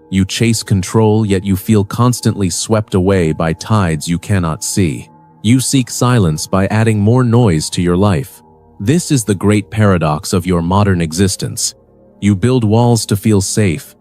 You chase control, yet you feel constantly swept away by tides you cannot see. You seek silence by adding more noise to your life. This is the great paradox of your modern existence. You build walls to feel safe,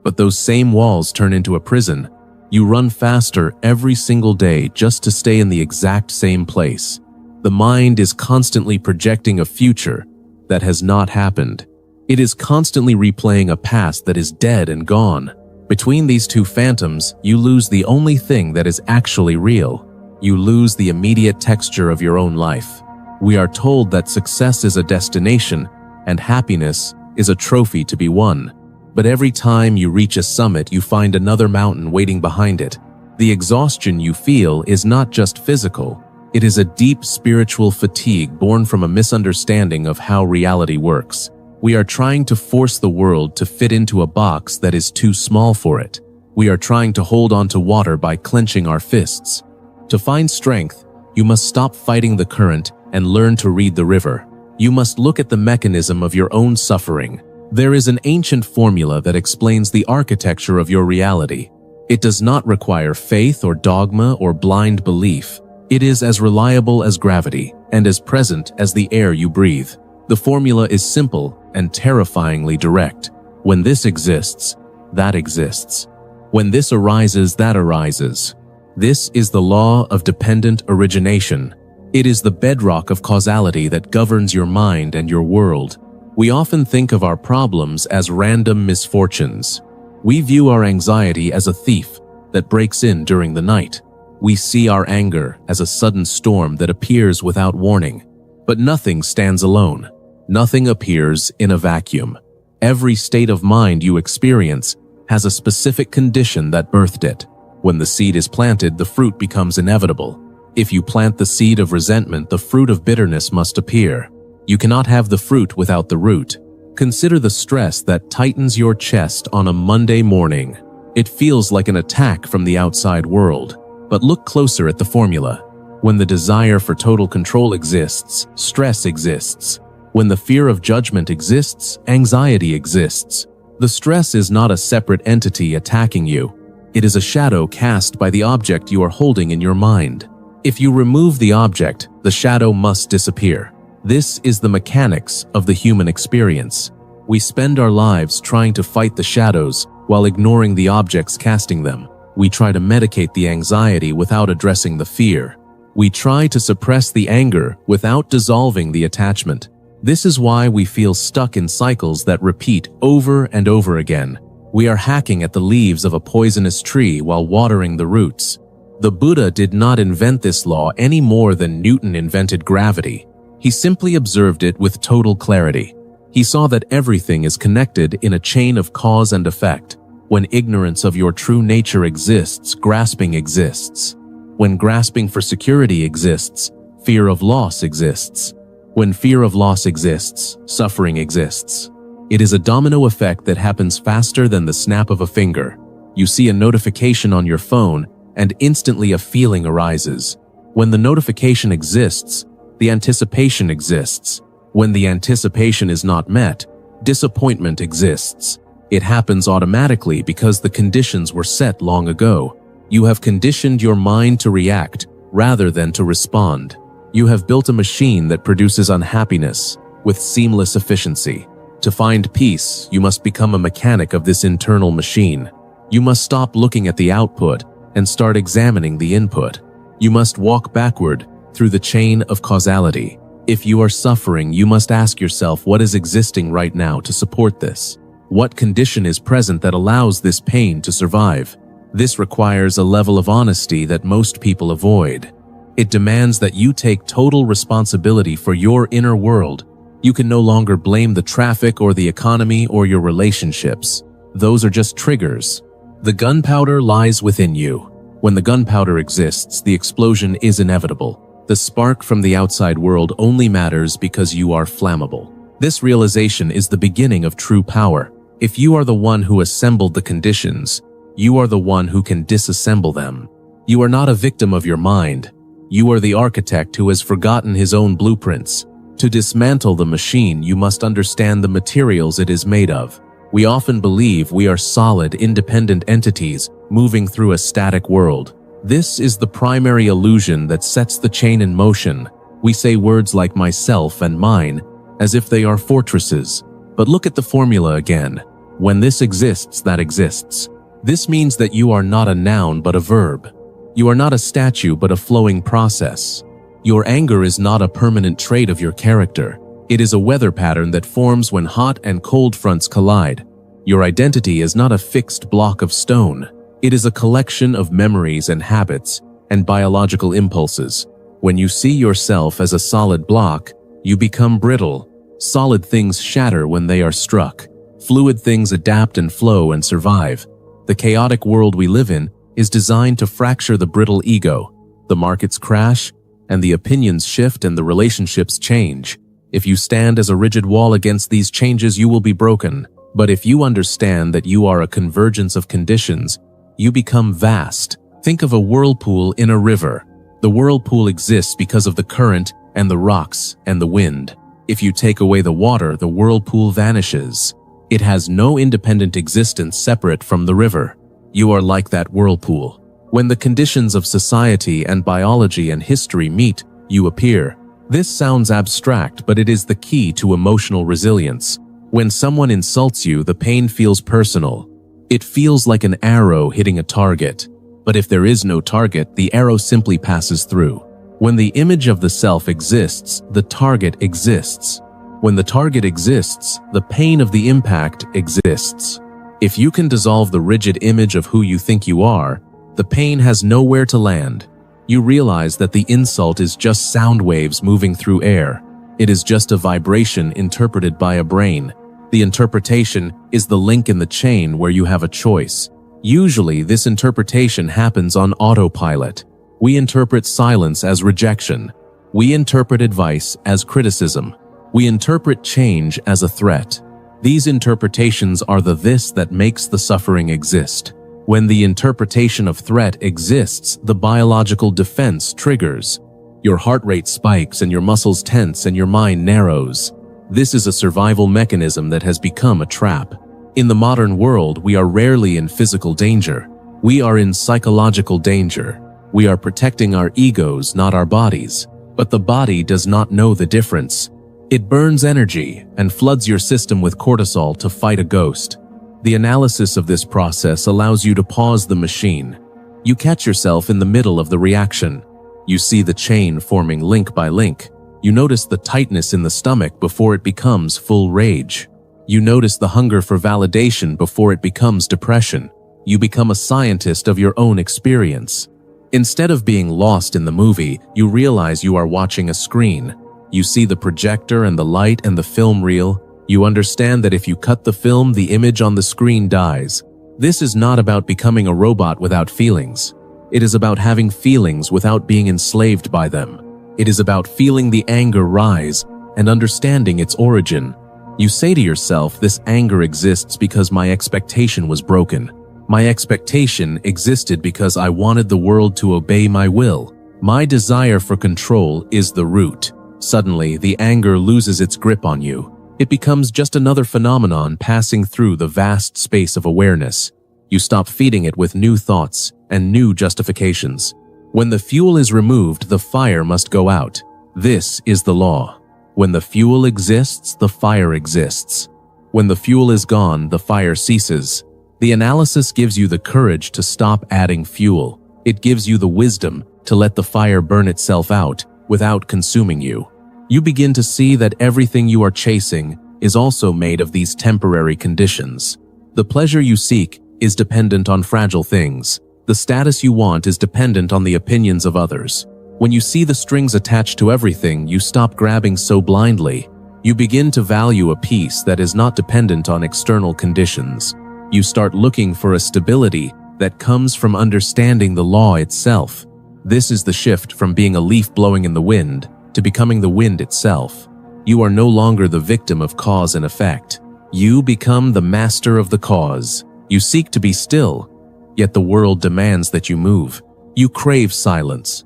but those same walls turn into a prison. You run faster every single day just to stay in the exact same place. The mind is constantly projecting a future that has not happened. It is constantly replaying a past that is dead and gone. Between these two phantoms, you lose the only thing that is actually real. You lose the immediate texture of your own life. We are told that success is a destination and happiness is a trophy to be won. But every time you reach a summit, you find another mountain waiting behind it. The exhaustion you feel is not just physical. It is a deep spiritual fatigue born from a misunderstanding of how reality works. We are trying to force the world to fit into a box that is too small for it. We are trying to hold on to water by clenching our fists. To find strength, you must stop fighting the current and learn to read the river. You must look at the mechanism of your own suffering. There is an ancient formula that explains the architecture of your reality. It does not require faith or dogma or blind belief. It is as reliable as gravity and as present as the air you breathe. The formula is simple and terrifyingly direct. When this exists, that exists. When this arises, that arises. This is the law of dependent origination. It is the bedrock of causality that governs your mind and your world. We often think of our problems as random misfortunes. We view our anxiety as a thief that breaks in during the night. We see our anger as a sudden storm that appears without warning. But nothing stands alone. Nothing appears in a vacuum. Every state of mind you experience has a specific condition that birthed it. When the seed is planted, the fruit becomes inevitable. If you plant the seed of resentment, the fruit of bitterness must appear. You cannot have the fruit without the root. Consider the stress that tightens your chest on a Monday morning. It feels like an attack from the outside world. But look closer at the formula. When the desire for total control exists, stress exists. When the fear of judgment exists, anxiety exists. The stress is not a separate entity attacking you. It is a shadow cast by the object you are holding in your mind. If you remove the object, the shadow must disappear. This is the mechanics of the human experience. We spend our lives trying to fight the shadows while ignoring the objects casting them. We try to medicate the anxiety without addressing the fear. We try to suppress the anger without dissolving the attachment. This is why we feel stuck in cycles that repeat over and over again. We are hacking at the leaves of a poisonous tree while watering the roots. The Buddha did not invent this law any more than Newton invented gravity. He simply observed it with total clarity. He saw that everything is connected in a chain of cause and effect. When ignorance of your true nature exists, grasping exists. When grasping for security exists, fear of loss exists. When fear of loss exists, suffering exists. It is a domino effect that happens faster than the snap of a finger. You see a notification on your phone, and instantly a feeling arises. When the notification exists, the anticipation exists. When the anticipation is not met, disappointment exists. It happens automatically because the conditions were set long ago. You have conditioned your mind to react rather than to respond. You have built a machine that produces unhappiness with seamless efficiency. To find peace, you must become a mechanic of this internal machine. You must stop looking at the output and start examining the input. You must walk backward through the chain of causality. If you are suffering, you must ask yourself what is existing right now to support this. What condition is present that allows this pain to survive? This requires a level of honesty that most people avoid. It demands that you take total responsibility for your inner world. You can no longer blame the traffic or the economy or your relationships. Those are just triggers. The gunpowder lies within you. When the gunpowder exists, the explosion is inevitable. The spark from the outside world only matters because you are flammable. This realization is the beginning of true power. If you are the one who assembled the conditions, you are the one who can disassemble them. You are not a victim of your mind. You are the architect who has forgotten his own blueprints. To dismantle the machine, you must understand the materials it is made of. We often believe we are solid, independent entities moving through a static world. This is the primary illusion that sets the chain in motion. We say words like myself and mine as if they are fortresses. But look at the formula again. When this exists, that exists. This means that you are not a noun but a verb. You are not a statue but a flowing process. Your anger is not a permanent trait of your character. It is a weather pattern that forms when hot and cold fronts collide. Your identity is not a fixed block of stone. It is a collection of memories and habits and biological impulses. When you see yourself as a solid block, you become brittle. Solid things shatter when they are struck. Fluid things adapt and flow and survive. The chaotic world we live in is designed to fracture the brittle ego. The markets crash, and the opinions shift and the relationships change. If you stand as a rigid wall against these changes, you will be broken. But if you understand that you are a convergence of conditions, you become vast. Think of a whirlpool in a river. The whirlpool exists because of the current and the rocks and the wind. If you take away the water, the whirlpool vanishes. It has no independent existence separate from the river. You are like that whirlpool. When the conditions of society and biology and history meet, you appear. This sounds abstract, but it is the key to emotional resilience. When someone insults you, the pain feels personal. It feels like an arrow hitting a target. But if there is no target, the arrow simply passes through. When the image of the self exists, the target exists. When the target exists, the pain of the impact exists. If you can dissolve the rigid image of who you think you are, the pain has nowhere to land. You realize that the insult is just sound waves moving through air. It is just a vibration interpreted by a brain. The interpretation is the link in the chain where you have a choice. Usually, this interpretation happens on autopilot. We interpret silence as rejection. We interpret advice as criticism. We interpret change as a threat. These interpretations are the this that makes the suffering exist. When the interpretation of threat exists, the biological defense triggers. Your heart rate spikes and your muscles tense and your mind narrows. This is a survival mechanism that has become a trap. In the modern world, we are rarely in physical danger. We are in psychological danger. We are protecting our egos, not our bodies. But the body does not know the difference. It burns energy and floods your system with cortisol to fight a ghost. The analysis of this process allows you to pause the machine. You catch yourself in the middle of the reaction. You see the chain forming link by link. You notice the tightness in the stomach before it becomes full rage. You notice the hunger for validation before it becomes depression. You become a scientist of your own experience. Instead of being lost in the movie, you realize you are watching a screen. You see the projector and the light and the film reel. You understand that if you cut the film, the image on the screen dies. This is not about becoming a robot without feelings. It is about having feelings without being enslaved by them. It is about feeling the anger rise and understanding its origin. You say to yourself, this anger exists because my expectation was broken. My expectation existed because I wanted the world to obey my will. My desire for control is the root. Suddenly, the anger loses its grip on you. It becomes just another phenomenon passing through the vast space of awareness. You stop feeding it with new thoughts and new justifications. When the fuel is removed, the fire must go out. This is the law. When the fuel exists, the fire exists. When the fuel is gone, the fire ceases. The analysis gives you the courage to stop adding fuel. It gives you the wisdom to let the fire burn itself out without consuming you. You begin to see that everything you are chasing is also made of these temporary conditions. The pleasure you seek is dependent on fragile things. The status you want is dependent on the opinions of others. When you see the strings attached to everything, you stop grabbing so blindly. You begin to value a peace that is not dependent on external conditions. You start looking for a stability that comes from understanding the law itself. This is the shift from being a leaf blowing in the wind to becoming the wind itself. You are no longer the victim of cause and effect. You become the master of the cause. You seek to be still, yet the world demands that you move. You crave silence.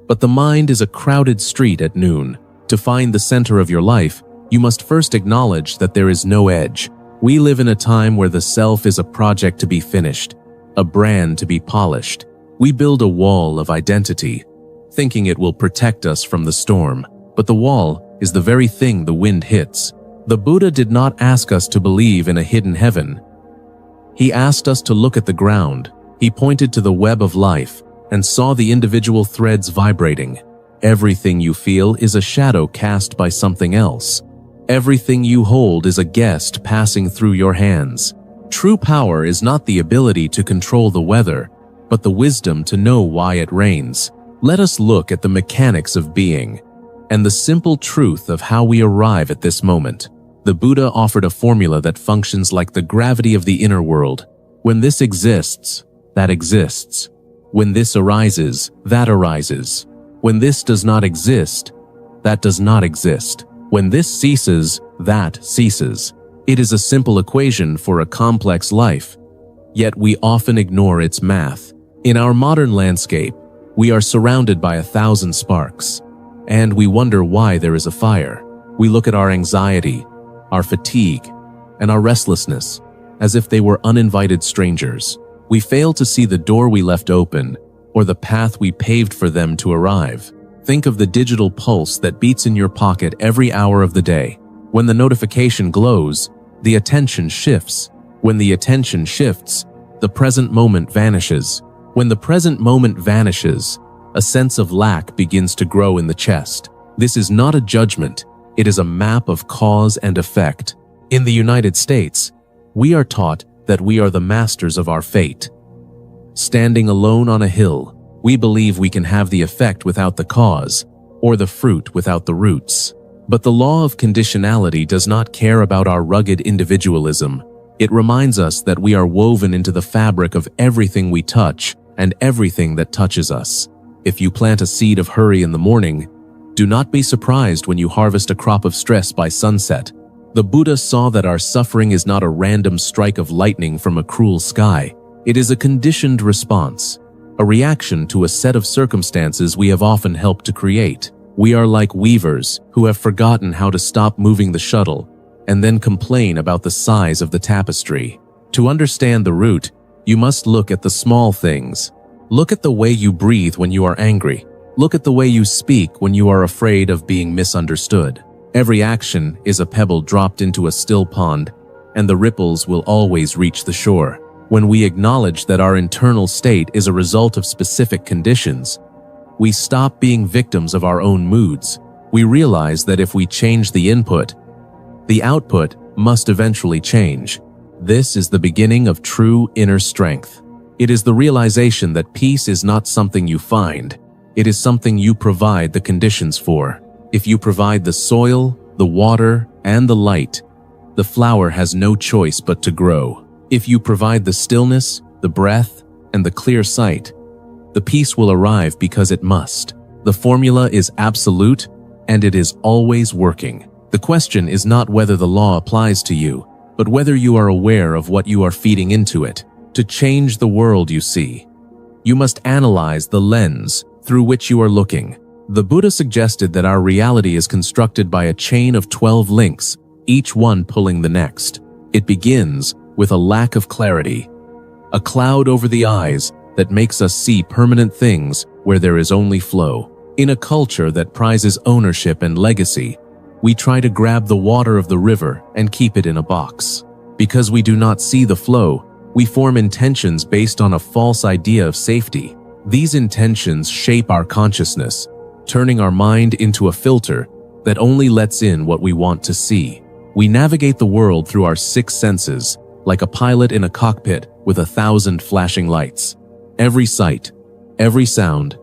But the mind is a crowded street at noon. To find the center of your life, you must first acknowledge that there is no edge. We live in a time where the self is a project to be finished, a brand to be polished. We build a wall of identity, thinking it will protect us from the storm. But the wall is the very thing the wind hits. The Buddha did not ask us to believe in a hidden heaven. He asked us to look at the ground. He pointed to the web of life and saw the individual threads vibrating. Everything you feel is a shadow cast by something else. Everything you hold is a guest passing through your hands. True power is not the ability to control the weather, but the wisdom to know why it rains. Let us look at the mechanics of being and the simple truth of how we arrive at this moment. The Buddha offered a formula that functions like the gravity of the inner world. When this exists, that exists. When this arises, that arises. When this does not exist, that does not exist. When this ceases, that ceases. It is a simple equation for a complex life, yet we often ignore its math. In our modern landscape, we are surrounded by 1,000 sparks, and we wonder why there is a fire. We look at our anxiety, our fatigue, and our restlessness as if they were uninvited strangers. We fail to see the door we left open or the path we paved for them to arrive. Think of the digital pulse that beats in your pocket every hour of the day. When the notification glows, the attention shifts. When the attention shifts, the present moment vanishes. When the present moment vanishes, a sense of lack begins to grow in the chest. This is not a judgment, it is a map of cause and effect. In the United States, we are taught that we are the masters of our fate. Standing alone on a hill, we believe we can have the effect without the cause, or the fruit without the roots. But the law of conditionality does not care about our rugged individualism. It reminds us that we are woven into the fabric of everything we touch and everything that touches us. If you plant a seed of hurry in the morning, do not be surprised when you harvest a crop of stress by sunset. The Buddha saw that our suffering is not a random strike of lightning from a cruel sky. It is a conditioned response, a reaction to a set of circumstances we have often helped to create. We are like weavers who have forgotten how to stop moving the shuttle and then complain about the size of the tapestry. To understand the root, you must look at the small things. Look at the way you breathe when you are angry. Look at the way you speak when you are afraid of being misunderstood. Every action is a pebble dropped into a still pond, and the ripples will always reach the shore. When we acknowledge that our internal state is a result of specific conditions, we stop being victims of our own moods. We realize that if we change the input, the output must eventually change. This is the beginning of true inner strength. It is the realization that peace is not something you find. It is something you provide the conditions for. If you provide the soil, the water, and the light, the flower has no choice but to grow. If you provide the stillness, the breath, and the clear sight, the peace will arrive because it must. The formula is absolute, and it is always working. The question is not whether the law applies to you, but whether you are aware of what you are feeding into it. To change the world you see, you must analyze the lens through which you are looking. The Buddha suggested that our reality is constructed by a chain of 12 links, each one pulling the next. It begins with a lack of clarity, a cloud over the eyes that makes us see permanent things where there is only flow. In a culture that prizes ownership and legacy, we try to grab the water of the river and keep it in a box. Because we do not see the flow, we form intentions based on a false idea of safety. These intentions shape our consciousness, turning our mind into a filter that only lets in what we want to see. We navigate the world through our 6 senses, like a pilot in a cockpit with 1,000 flashing lights. Every sight, every sound,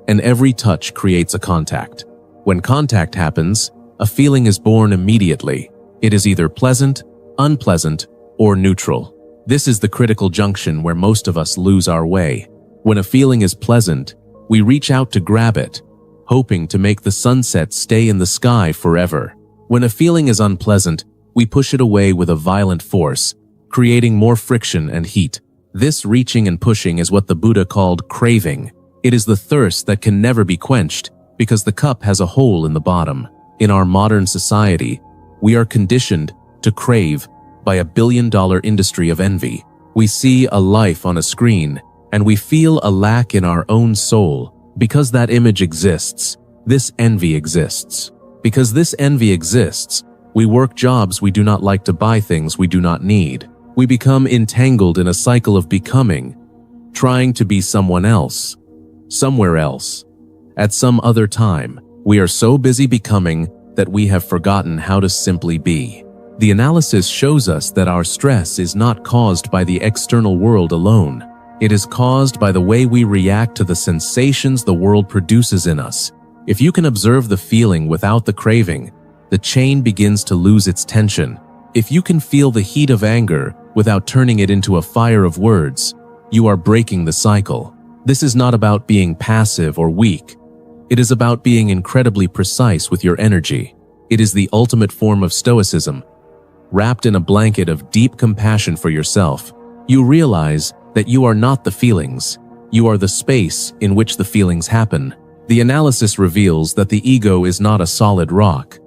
and every touch creates a contact. When contact happens, a feeling is born immediately. It is either pleasant, unpleasant, or neutral. This is the critical junction where most of us lose our way. When a feeling is pleasant, we reach out to grab it, hoping to make the sunset stay in the sky forever. When a feeling is unpleasant, we push it away with a violent force, creating more friction and heat. This reaching and pushing is what the Buddha called craving. It is the thirst that can never be quenched because the cup has a hole in the bottom. In our modern society, we are conditioned to crave by a billion-dollar industry of envy. We see a life on a screen, and we feel a lack in our own soul. Because that image exists, this envy exists. Because this envy exists, we work jobs we do not like to buy things we do not need. We become entangled in a cycle of becoming, trying to be someone else, somewhere else. At some other time, we are so busy becoming that we have forgotten how to simply be. The analysis shows us that our stress is not caused by the external world alone. It is caused by the way we react to the sensations the world produces in us. If you can observe the feeling without the craving, the chain begins to lose its tension. If you can feel the heat of anger without turning it into a fire of words, you are breaking the cycle. This is not about being passive or weak. It is about being incredibly precise with your energy. It is the ultimate form of stoicism. Wrapped in a blanket of deep compassion for yourself, you realize that you are not the feelings. You are the space in which the feelings happen. The analysis reveals that the ego is not a solid rock,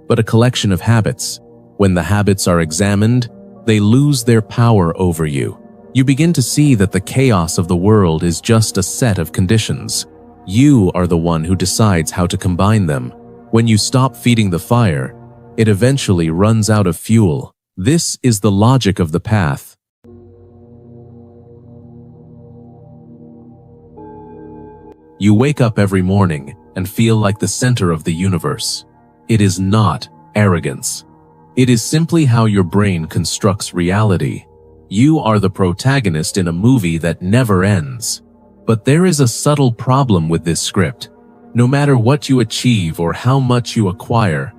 but a collection of habits. When the habits are examined, they lose their power over you. You begin to see that the chaos of the world is just a set of conditions. You are the one who decides how to combine them. When you stop feeding the fire, it eventually runs out of fuel. This is the logic of the path. You wake up every morning and feel like the center of the universe. It is not arrogance. It is simply how your brain constructs reality. You are the protagonist in a movie that never ends. But there is a subtle problem with this script. No matter what you achieve or how much you acquire,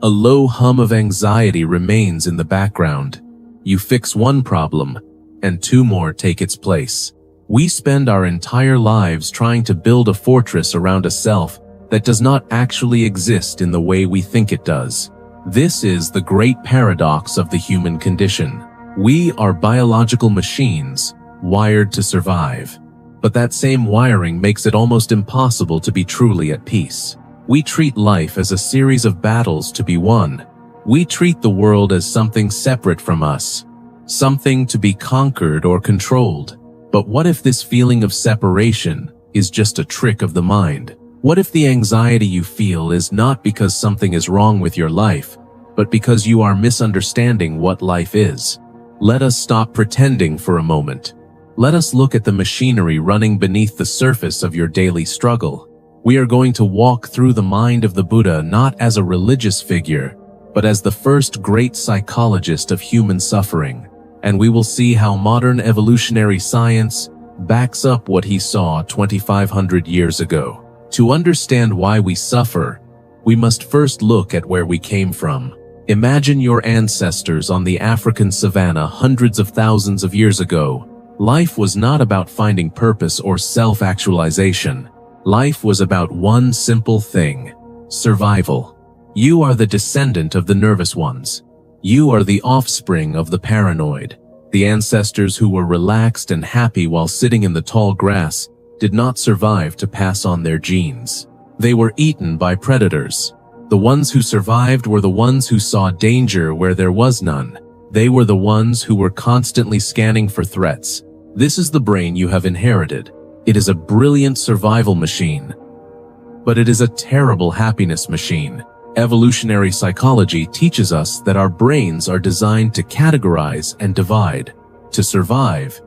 a low hum of anxiety remains in the background. You fix one problem, and two more take its place. We spend our entire lives trying to build a fortress around a self that does not actually exist in the way we think it does. This is the great paradox of the human condition. We are biological machines, wired to survive. But that same wiring makes it almost impossible to be truly at peace. We treat life as a series of battles to be won. We treat the world as something separate from us, something to be conquered or controlled. But what if this feeling of separation is just a trick of the mind? What if the anxiety you feel is not because something is wrong with your life, but because you are misunderstanding what life is? Let us stop pretending for a moment. Let us look at the machinery running beneath the surface of your daily struggle. We are going to walk through the mind of the Buddha not as a religious figure, but as the first great psychologist of human suffering. And we will see how modern evolutionary science backs up what he saw 2,500 years ago. To understand why we suffer, we must first look at where we came from. Imagine your ancestors on the African savanna hundreds of thousands of years ago. Life was not about finding purpose or self-actualization. Life was about one simple thing: survival. You are the descendant of the nervous ones. You are the offspring of the paranoid. The ancestors who were relaxed and happy while sitting in the tall grass did not survive to pass on their genes. They were eaten by predators. The ones who survived were the ones who saw danger where there was none. They were the ones who were constantly scanning for threats. This is the brain you have inherited. It is a brilliant survival machine, but it is a terrible happiness machine. Evolutionary psychology teaches us that our brains are designed to categorize and divide. To survive,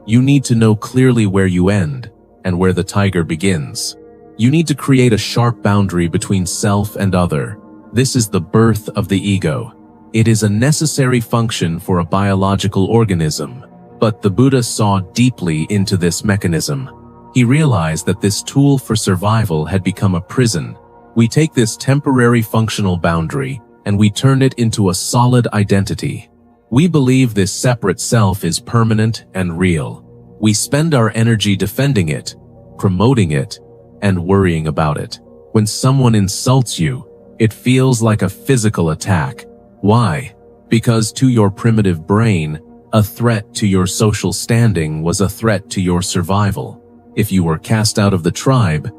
you need to know clearly where you end and where the tiger begins. You need to create a sharp boundary between self and other. This is the birth of the ego. It is a necessary function for a biological organism. But the Buddha saw deeply into this mechanism. He realized that this tool for survival had become a prison. We take this temporary functional boundary and we turn it into a solid identity. We believe this separate self is permanent and real. We spend our energy defending it, promoting it, and worrying about it. When someone insults you, it feels like a physical attack. Why? Because to your primitive brain, a threat to your social standing was a threat to your survival. If you were cast out of the tribe,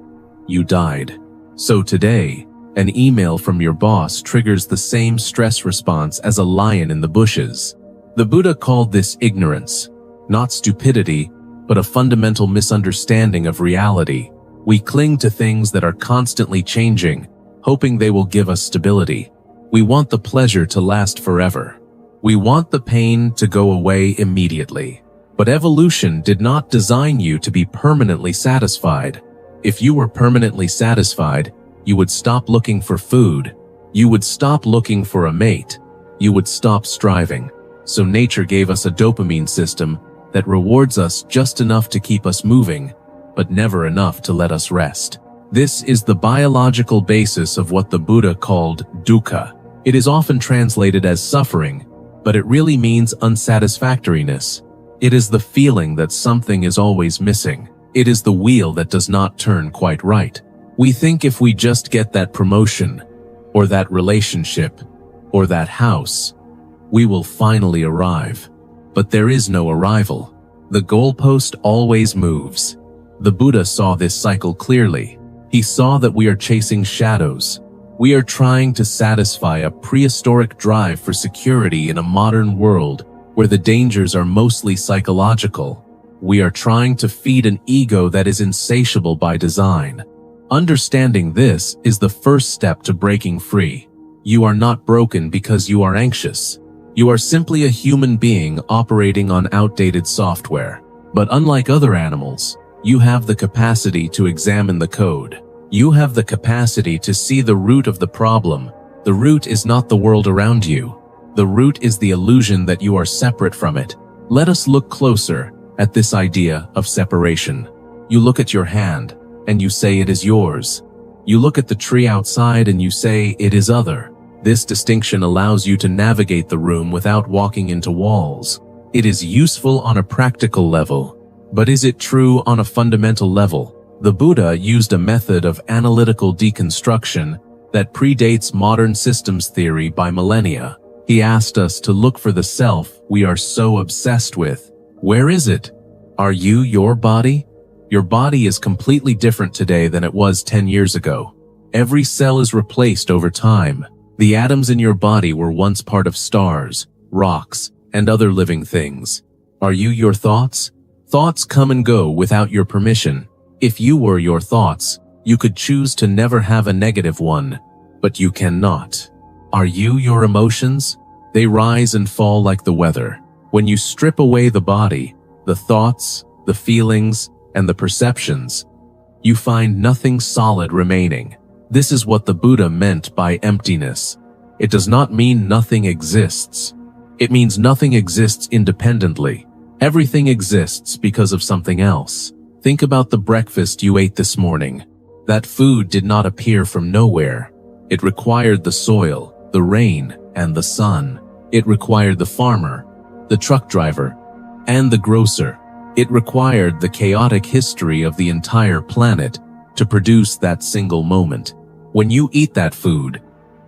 you died. So today, an email from your boss triggers the same stress response as a lion in the bushes. The Buddha called this ignorance, not stupidity, but a fundamental misunderstanding of reality. We cling to things that are constantly changing, hoping they will give us stability. We want the pleasure to last forever. We want the pain to go away immediately. But evolution did not design you to be permanently satisfied. If you were permanently satisfied, you would stop looking for food. You would stop looking for a mate. You would stop striving. So nature gave us a dopamine system that rewards us just enough to keep us moving, but never enough to let us rest. This is the biological basis of what the Buddha called dukkha. It is often translated as suffering, but it really means unsatisfactoriness. It is the feeling that something is always missing. It is the wheel that does not turn quite right. We think if we just get that promotion, or that relationship, or that house, we will finally arrive. But there is no arrival. The goalpost always moves. The Buddha saw this cycle clearly. He saw that we are chasing shadows. We are trying to satisfy a prehistoric drive for security in a modern world where the dangers are mostly psychological. We are trying to feed an ego that is insatiable by design. Understanding this is the first step to breaking free. You are not broken because you are anxious. You are simply a human being operating on outdated software. But unlike other animals, you have the capacity to examine the code. You have the capacity to see the root of the problem. The root is not the world around you. The root is the illusion that you are separate from it. Let us look closer at this idea of separation. You look at your hand and you say it is yours. You look at the tree outside and you say it is other. This distinction allows you to navigate the room without walking into walls. It is useful on a practical level, but is it true on a fundamental level? The Buddha used a method of analytical deconstruction that predates modern systems theory by millennia. He asked us to look for the self we are so obsessed with. Where is it? Are you your body? Your body is completely different today than it was 10 years ago. Every cell is replaced over time. The atoms in your body were once part of stars, rocks, and other living things. Are you your thoughts? Thoughts come and go without your permission. If you were your thoughts, you could choose to never have a negative one, but you cannot. Are you your emotions? They rise and fall like the weather. When you strip away the body, the thoughts, the feelings, and the perceptions, you find nothing solid remaining. This is what the Buddha meant by emptiness. It does not mean nothing exists. It means nothing exists independently. Everything exists because of something else. Think about the breakfast you ate this morning. That food did not appear from nowhere. It required the soil, the rain, and the sun. It required the farmer, the truck driver, and the grocer. It required the chaotic history of the entire planet to produce that single moment. When you eat that food,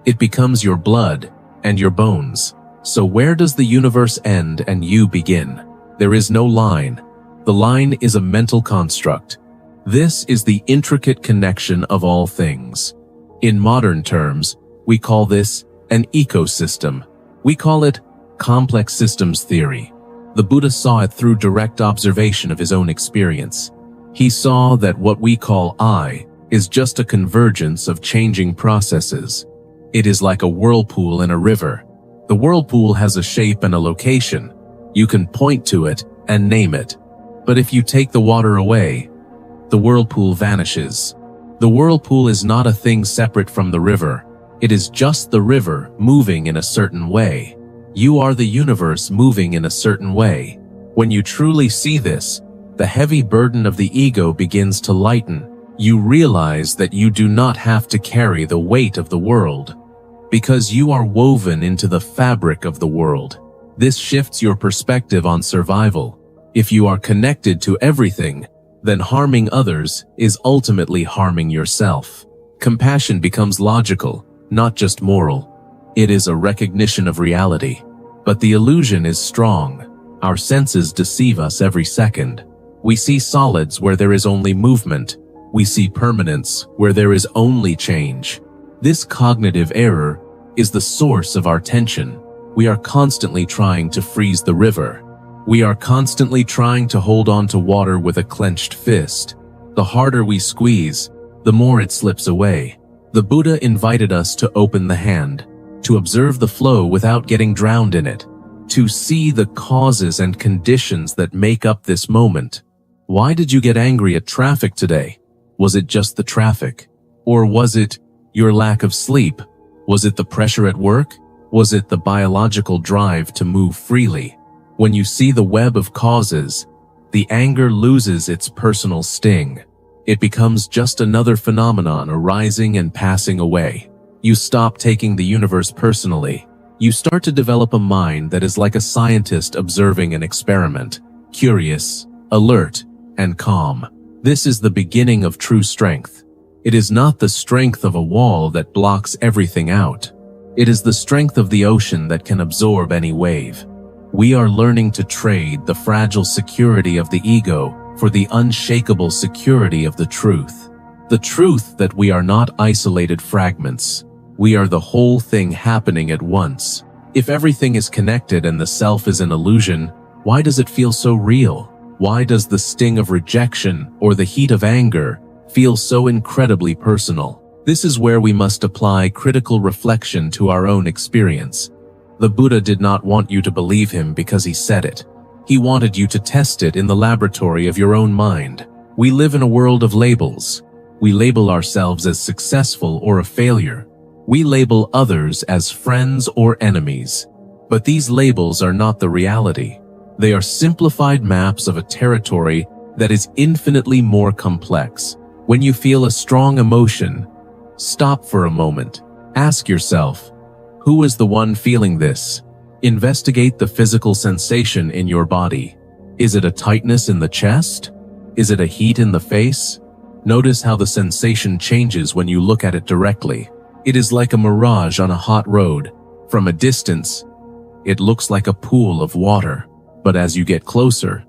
it becomes your blood and your bones. So where does the universe end and you begin? There is no line. The line is a mental construct. This is the intricate connection of all things. In modern terms, we call this an ecosystem. We call it complex systems theory. The Buddha saw it through direct observation of his own experience. He saw that what we call I is just a convergence of changing processes. It is like a whirlpool in a river. The whirlpool has a shape and a location. You can point to it and name it. But if you take the water away, the whirlpool vanishes. The whirlpool is not a thing separate from the river. It is just the river moving in a certain way. You are the universe moving in a certain way. When you truly see this, the heavy burden of the ego begins to lighten. You realize that you do not have to carry the weight of the world, because you are woven into the fabric of the world. This shifts your perspective on survival. If you are connected to everything, then harming others is ultimately harming yourself. Compassion becomes logical, not just moral. It is a recognition of reality. But the illusion is strong. Our senses deceive us every second. We see solids where there is only movement. We see permanence where there is only change. This cognitive error is the source of our tension. We are constantly trying to freeze the river. We are constantly trying to hold on to water with a clenched fist. The harder we squeeze, the more it slips away. The Buddha invited us to open the hand, to observe the flow without getting drowned in it, to see the causes and conditions that make up this moment. Why did you get angry at traffic today? Was it just the traffic? Or was it your lack of sleep? Was it the pressure at work? Was it the biological drive to move freely? When you see the web of causes, the anger loses its personal sting. It becomes just another phenomenon arising and passing away. You stop taking the universe personally. You start to develop a mind that is like a scientist observing an experiment, curious, alert, and calm. This is the beginning of true strength. It is not the strength of a wall that blocks everything out. It is the strength of the ocean that can absorb any wave. We are learning to trade the fragile security of the ego for the unshakable security of the truth. The truth that we are not isolated fragments. We are the whole thing happening at once. If everything is connected and the self is an illusion, why does it feel so real? Why does the sting of rejection or the heat of anger feel so incredibly personal? This is where we must apply critical reflection to our own experience. The Buddha did not want you to believe him because he said it. He wanted you to test it in the laboratory of your own mind. We live in a world of labels. We label ourselves as successful or a failure. We label others as friends or enemies. But these labels are not the reality. They are simplified maps of a territory that is infinitely more complex. When you feel a strong emotion, stop for a moment. Ask yourself, who is the one feeling this? Investigate the physical sensation in your body. Is it a tightness in the chest? Is it a heat in the face? Notice how the sensation changes when you look at it directly. It is like a mirage on a hot road. From a distance, it looks like a pool of water. But as you get closer,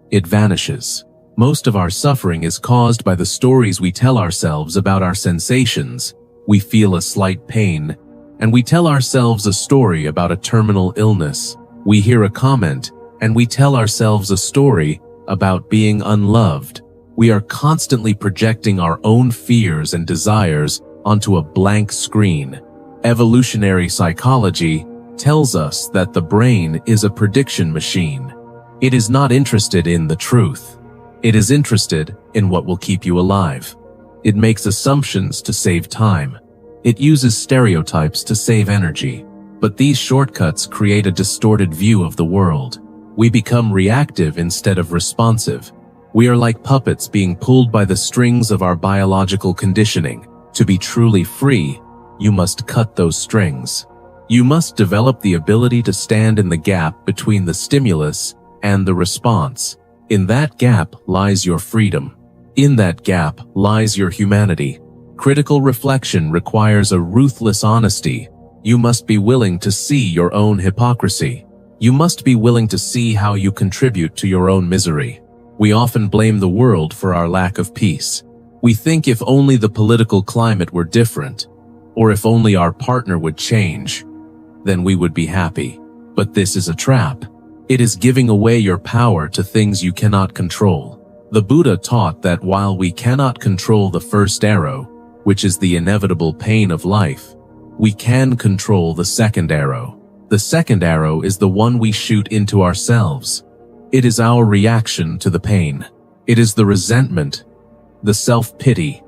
it vanishes. Most of our suffering is caused by the stories we tell ourselves about our sensations. We feel a slight pain, and we tell ourselves a story about a terminal illness. We hear a comment, and we tell ourselves a story about being unloved. We are constantly projecting our own fears and desires onto a blank screen. Evolutionary psychology tells us that the brain is a prediction machine. It is not interested in the truth. It is interested in what will keep you alive. It makes assumptions to save time. It uses stereotypes to save energy. But these shortcuts create a distorted view of the world. We become reactive instead of responsive. We are like puppets being pulled by the strings of our biological conditioning. To be truly free, you must cut those strings. You must develop the ability to stand in the gap between the stimulus and the response. In that gap lies your freedom. In that gap lies your humanity. Critical reflection requires a ruthless honesty. You must be willing to see your own hypocrisy. You must be willing to see how you contribute to your own misery. We often blame the world for our lack of peace. We think if only the political climate were different, or if only our partner would change, then we would be happy. But this is a trap. It is giving away your power to things you cannot control. The Buddha taught that while we cannot control the first arrow, which is the inevitable pain of life, we can control the second arrow. The second arrow is the one we shoot into ourselves. It is our reaction to the pain. It is the resentment, the self-pity,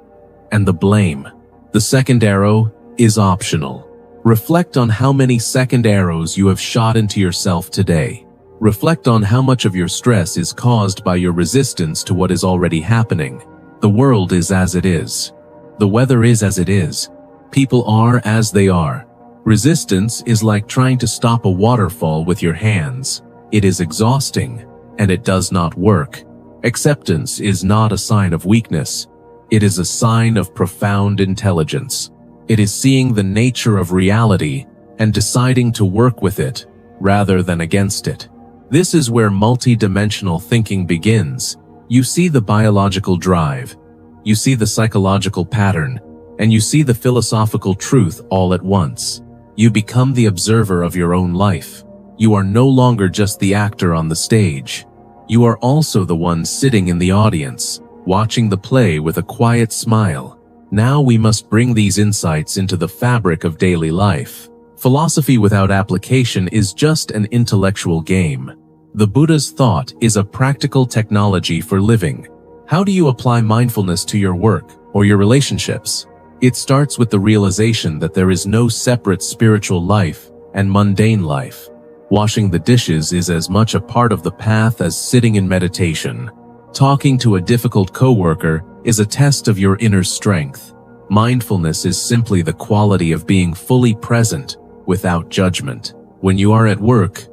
and the blame. The second arrow is optional. Reflect on how many second arrows you have shot into yourself today. Reflect on how much of your stress is caused by your resistance to what is already happening. The world is as it is. The weather is as it is. People are as they are. Resistance is like trying to stop a waterfall with your hands. It is exhausting, and it does not work. Acceptance is not a sign of weakness. It is a sign of profound intelligence. It is seeing the nature of reality and deciding to work with it rather than against it. This is where multi-dimensional thinking begins. You see the biological drive, you see the psychological pattern, and you see the philosophical truth all at once. You become the observer of your own life. You are no longer just the actor on the stage. You are also the one sitting in the audience, watching the play with a quiet smile. Now we must bring these insights into the fabric of daily life. Philosophy without application is just an intellectual game. The Buddha's thought is a practical technology for living. How do you apply mindfulness to your work or your relationships? It starts with the realization that there is no separate spiritual life and mundane life. Washing the dishes is as much a part of the path as sitting in meditation. Talking to a difficult coworker is a test of your inner strength. Mindfulness is simply the quality of being fully present without judgment. When you are at work,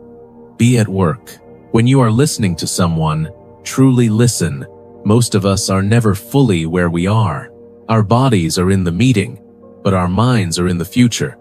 be at work. When you are listening to someone, truly listen. Most of us are never fully where we are. Our bodies are in the meeting, but our minds are in the future,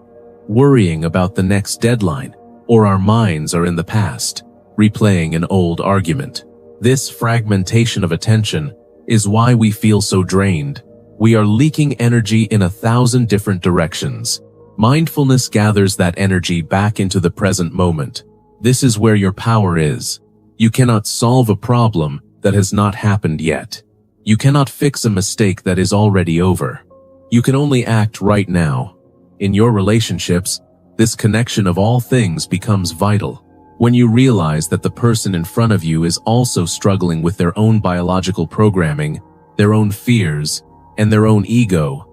worrying about the next deadline, or our minds are in the past, replaying an old argument. This fragmentation of attention is why we feel so drained. We are leaking energy in 1,000 different directions. Mindfulness gathers that energy back into the present moment. This is where your power is. You cannot solve a problem that has not happened yet. You cannot fix a mistake that is already over. You can only act right now. In your relationships, this connection of all things becomes vital. When you realize that the person in front of you is also struggling with their own biological programming, their own fears, and their own ego,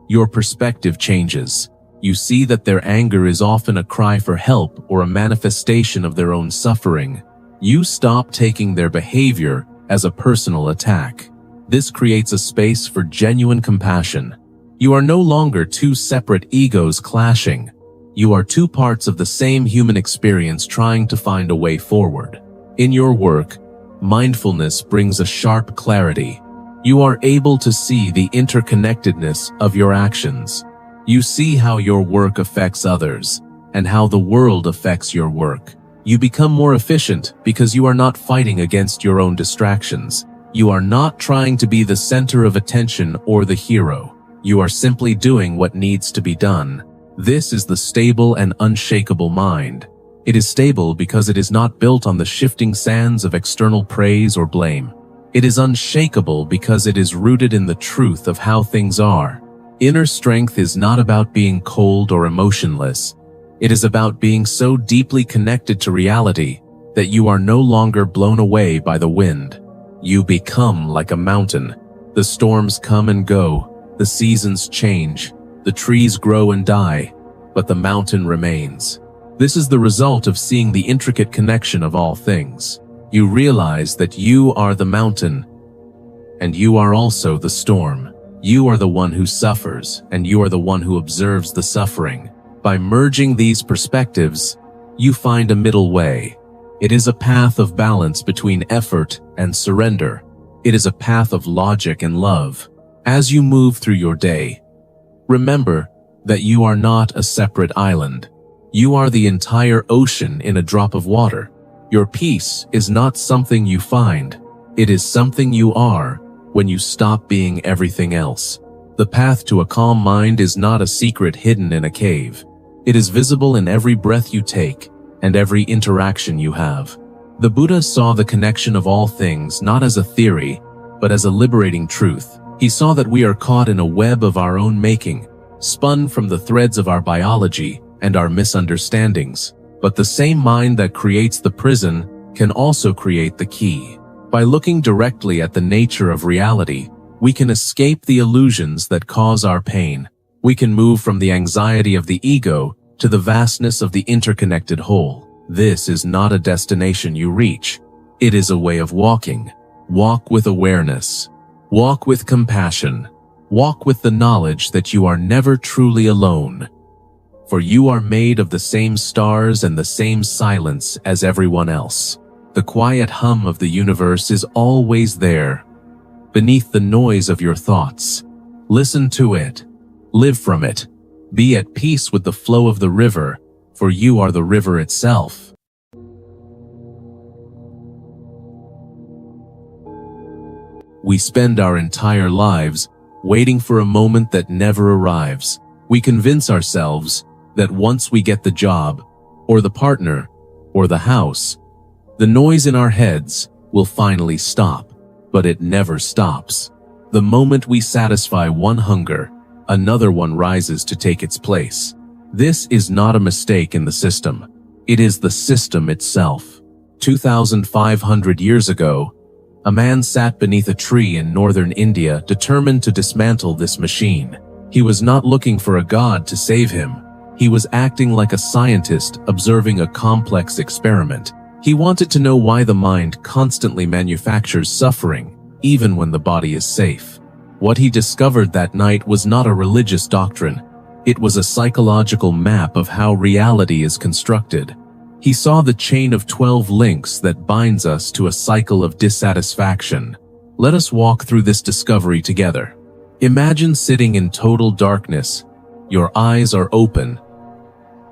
your perspective changes. You see that their anger is often a cry for help or a manifestation of their own suffering. You stop taking their behavior as a personal attack. This creates a space for genuine compassion. You are no longer two separate egos clashing. You are two parts of the same human experience trying to find a way forward. In your work, mindfulness brings a sharp clarity. You are able to see the interconnectedness of your actions. You see how your work affects others and how the world affects your work. You become more efficient because you are not fighting against your own distractions. You are not trying to be the center of attention or the hero. You are simply doing what needs to be done. This is the stable and unshakable mind. It is stable because it is not built on the shifting sands of external praise or blame. It is unshakable because it is rooted in the truth of how things are. Inner strength is not about being cold or emotionless. It is about being so deeply connected to reality that you are no longer blown away by the wind. You become like a mountain. The storms come and go, the seasons change, the trees grow and die, but the mountain remains. This is the result of seeing the intricate connection of all things. You realize that you are the mountain, and you are also the storm. You are the one who suffers, and you are the one who observes the suffering. By merging these perspectives, you find a middle way. It is a path of balance between effort and surrender. It is a path of logic and love. As you move through your day, remember that you are not a separate island. You are the entire ocean in a drop of water. Your peace is not something you find. It is something you are when you stop being everything else. The path to a calm mind is not a secret hidden in a cave. It is visible in every breath you take and every interaction you have. The Buddha saw the connection of all things not as a theory, but as a liberating truth. He saw that we are caught in a web of our own making, spun from the threads of our biology and our misunderstandings. But the same mind that creates the prison can also create the key. By looking directly at the nature of reality, we can escape the illusions that cause our pain. We can move from the anxiety of the ego to the vastness of the interconnected whole. This is not a destination you reach. It is a way of walking. Walk with awareness. Walk with compassion. Walk with the knowledge that you are never truly alone. For you are made of the same stars and the same silence as everyone else. The quiet hum of the universe is always there, beneath the noise of your thoughts. Listen to it. Live from it. Be at peace with the flow of the river, for you are the river itself. We spend our entire lives waiting for a moment that never arrives. We convince ourselves that once we get the job, or the partner, or the house, the noise in our heads will finally stop. But it never stops. The moment we satisfy one hunger, another one rises to take its place. This is not a mistake in the system. It is the system itself. 2,500 years ago, a man sat beneath a tree in northern India determined to dismantle this machine. He was not looking for a god to save him. He was acting like a scientist observing a complex experiment. He wanted to know why the mind constantly manufactures suffering, even when the body is safe. What he discovered that night was not a religious doctrine. It was a psychological map of how reality is constructed. He saw the chain of 12 links that binds us to a cycle of dissatisfaction. Let us walk through this discovery together. Imagine sitting in total darkness. Your eyes are open,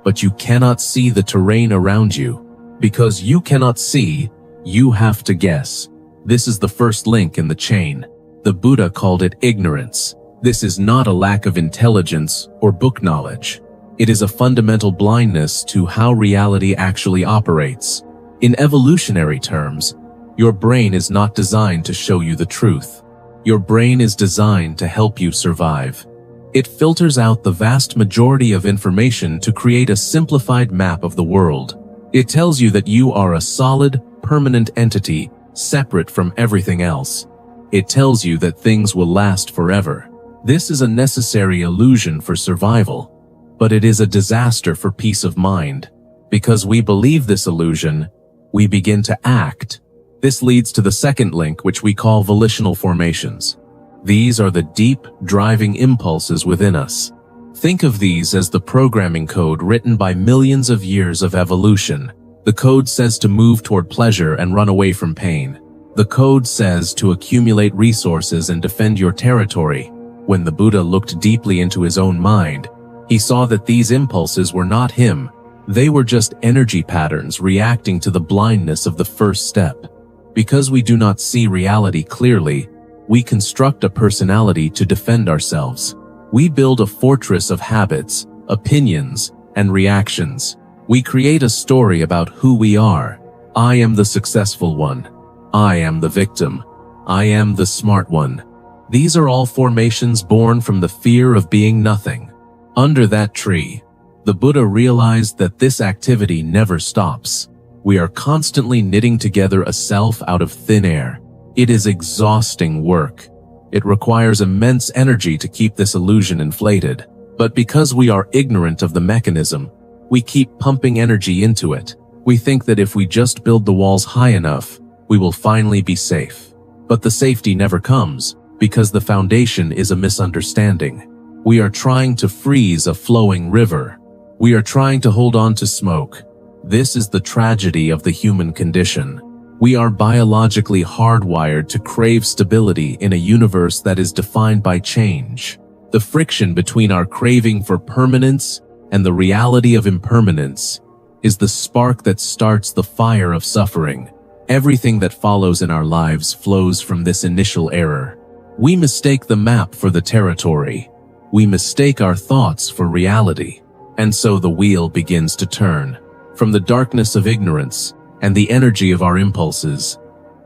but you cannot see the terrain around you. Because you cannot see, you have to guess. This is the first link in the chain. The Buddha called it ignorance. This is not a lack of intelligence or book knowledge. It is a fundamental blindness to how reality actually operates. In evolutionary terms, your brain is not designed to show you the truth. Your brain is designed to help you survive. It filters out the vast majority of information to create a simplified map of the world. It tells you that you are a solid, permanent entity, separate from everything else. It tells you that things will last forever. This is a necessary illusion for survival, but it is a disaster for peace of mind. Because we believe this illusion, we begin to act. This leads to the second link, which we call volitional formations. These are the deep, driving impulses within us. Think of these as the programming code written by millions of years of evolution. The code says to move toward pleasure and run away from pain. The code says to accumulate resources and defend your territory. When the Buddha looked deeply into his own mind, he saw that these impulses were not him. They were just energy patterns reacting to the blindness of the first step. Because we do not see reality clearly, we construct a personality to defend ourselves. We build a fortress of habits, opinions, and reactions. We create a story about who we are. I am the successful one. I am the victim. I am the smart one. These are all formations born from the fear of being nothing. Under that tree, the Buddha realized that this activity never stops. We are constantly knitting together a self out of thin air. It is exhausting work. It requires immense energy to keep this illusion inflated. But because we are ignorant of the mechanism, we keep pumping energy into it. We think that if we just build the walls high enough, we will finally be safe. But the safety never comes, because the foundation is a misunderstanding. We are trying to freeze a flowing river. We are trying to hold on to smoke. This is the tragedy of the human condition. We are biologically hardwired to crave stability in a universe that is defined by change. The friction between our craving for permanence and the reality of impermanence is the spark that starts the fire of suffering. Everything that follows in our lives flows from this initial error. We mistake the map for the territory. We mistake our thoughts for reality. And so the wheel begins to turn. From the darkness of ignorance and the energy of our impulses,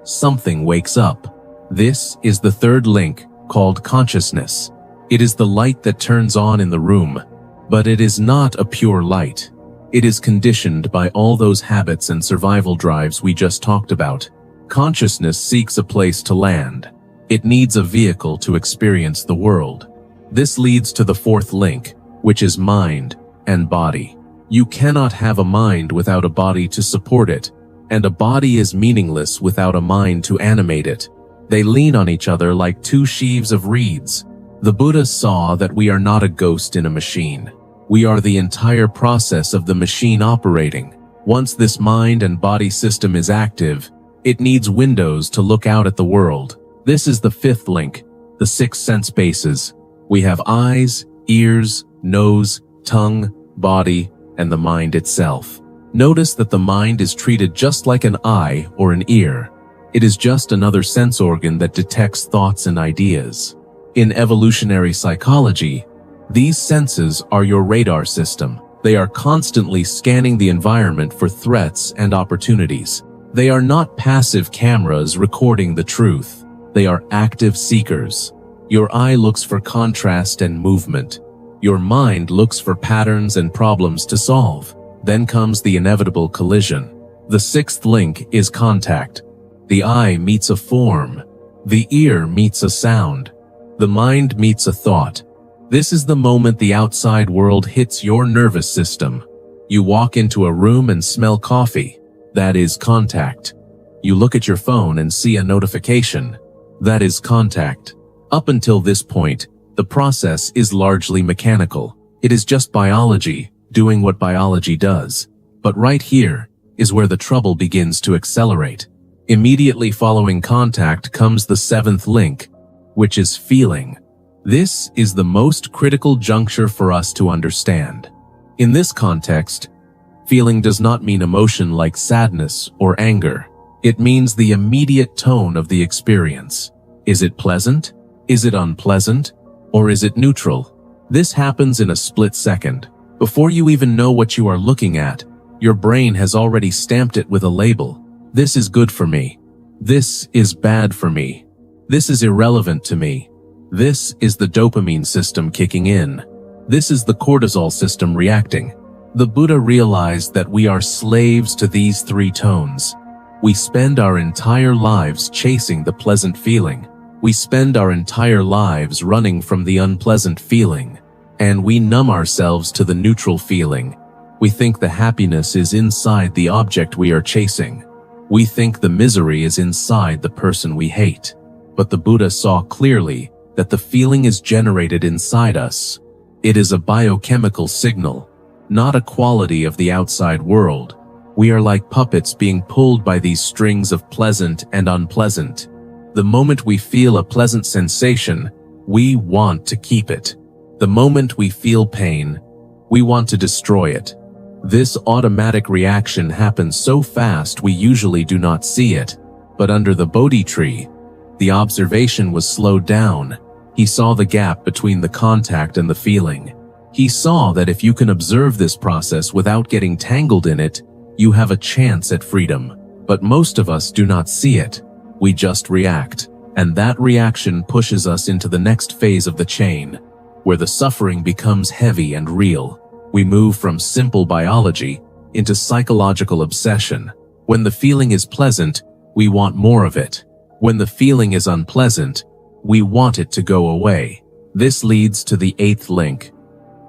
something wakes up. This is the third link, called consciousness. It is the light that turns on in the room, but it is not a pure light. It is conditioned by all those habits and survival drives we just talked about. Consciousness seeks a place to land. It needs a vehicle to experience the world. This leads to the fourth link, which is mind and body. You cannot have a mind without a body to support it, and a body is meaningless without a mind to animate it. They lean on each other like two sheaves of reeds. The Buddha saw that we are not a ghost in a machine. We are the entire process of the machine operating. Once this mind and body system is active, it needs windows to look out at the world. This is the fifth link, the 6 sense bases. We have eyes, ears, nose, tongue, body, and the mind itself. Notice that the mind is treated just like an eye or an ear. It is just another sense organ that detects thoughts and ideas. In evolutionary psychology, these senses are your radar system. They are constantly scanning the environment for threats and opportunities. They are not passive cameras recording the truth. They are active seekers. Your eye looks for contrast and movement. Your mind looks for patterns and problems to solve. Then comes the inevitable collision. The sixth link is contact. The eye meets a form. The ear meets a sound. The mind meets a thought. This is the moment the outside world hits your nervous system. You walk into a room and smell coffee. That is contact. You look at your phone and see a notification. That is contact. Up until this point, the process is largely mechanical. It is just biology doing what biology does. But right here is where the trouble begins to accelerate. Immediately following contact comes the seventh link, which is feeling. This is the most critical juncture for us to understand. In this context, feeling does not mean emotion like sadness or anger. It means the immediate tone of the experience. Is it pleasant? Is it unpleasant? Or is it neutral? This happens in a split second. Before you even know what you are looking at, your brain has already stamped it with a label. This is good for me. This is bad for me. This is irrelevant to me. This is the dopamine system kicking in. This is the cortisol system reacting. The Buddha realized that we are slaves to these three tones. We spend our entire lives chasing the pleasant feeling. We spend our entire lives running from the unpleasant feeling. And we numb ourselves to the neutral feeling. We think the happiness is inside the object we are chasing. We think the misery is inside the person we hate. But the Buddha saw clearly that the feeling is generated inside us. It is a biochemical signal, not a quality of the outside world. We are like puppets being pulled by these strings of pleasant and unpleasant. The moment we feel a pleasant sensation, we want to keep it. The moment we feel pain, we want to destroy it. This automatic reaction happens so fast we usually do not see it. But under the Bodhi tree, the observation was slowed down. He saw the gap between the contact and the feeling. He saw that if you can observe this process without getting tangled in it, you have a chance at freedom. But most of us do not see it. We just react. And that reaction pushes us into the next phase of the chain, where the suffering becomes heavy and real. We move from simple biology into psychological obsession. When the feeling is pleasant, we want more of it. When the feeling is unpleasant, we want it to go away. This leads to the eighth link,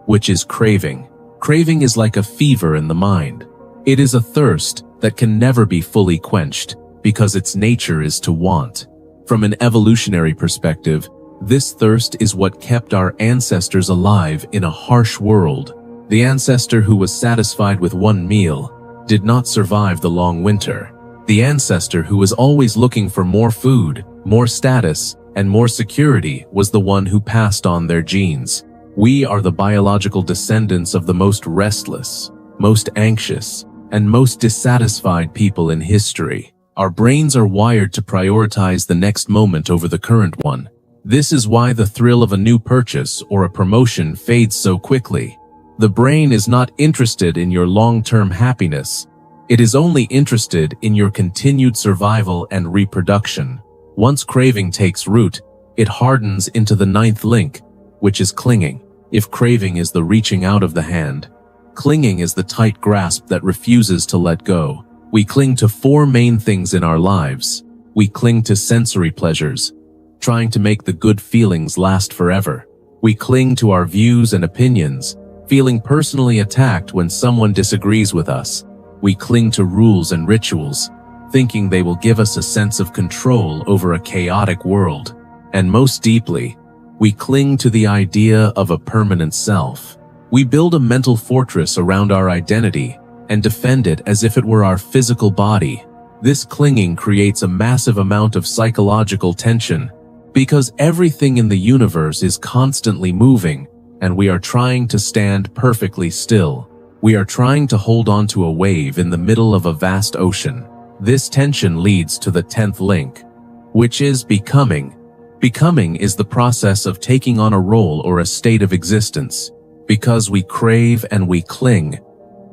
which is craving. Craving is like a fever in the mind. It is a thirst that can never be fully quenched because its nature is to want. From an evolutionary perspective, this thirst is what kept our ancestors alive in a harsh world. The ancestor who was satisfied with one meal did not survive the long winter. The ancestor who was always looking for more food, more status, and more security was the one who passed on their genes. We are the biological descendants of the most restless, most anxious, and most dissatisfied people in history. Our brains are wired to prioritize the next moment over the current one. This is why the thrill of a new purchase or a promotion fades so quickly. The brain is not interested in your long-term happiness. It is only interested in your continued survival and reproduction. Once craving takes root, it hardens into the ninth link, which is clinging. If craving is the reaching out of the hand, clinging is the tight grasp that refuses to let go. We cling to four main things in our lives. We cling to sensory pleasures, trying to make the good feelings last forever. We cling to our views and opinions, feeling personally attacked when someone disagrees with us. We cling to rules and rituals, thinking they will give us a sense of control over a chaotic world. And most deeply, we cling to the idea of a permanent self. We build a mental fortress around our identity and defend it as if it were our physical body. This clinging creates a massive amount of psychological tension because everything in the universe is constantly moving and we are trying to stand perfectly still. We are trying to hold on to a wave in the middle of a vast ocean. This tension leads to the 10th link, which is becoming. Becoming is the process of taking on a role or a state of existence. because we crave and we cling.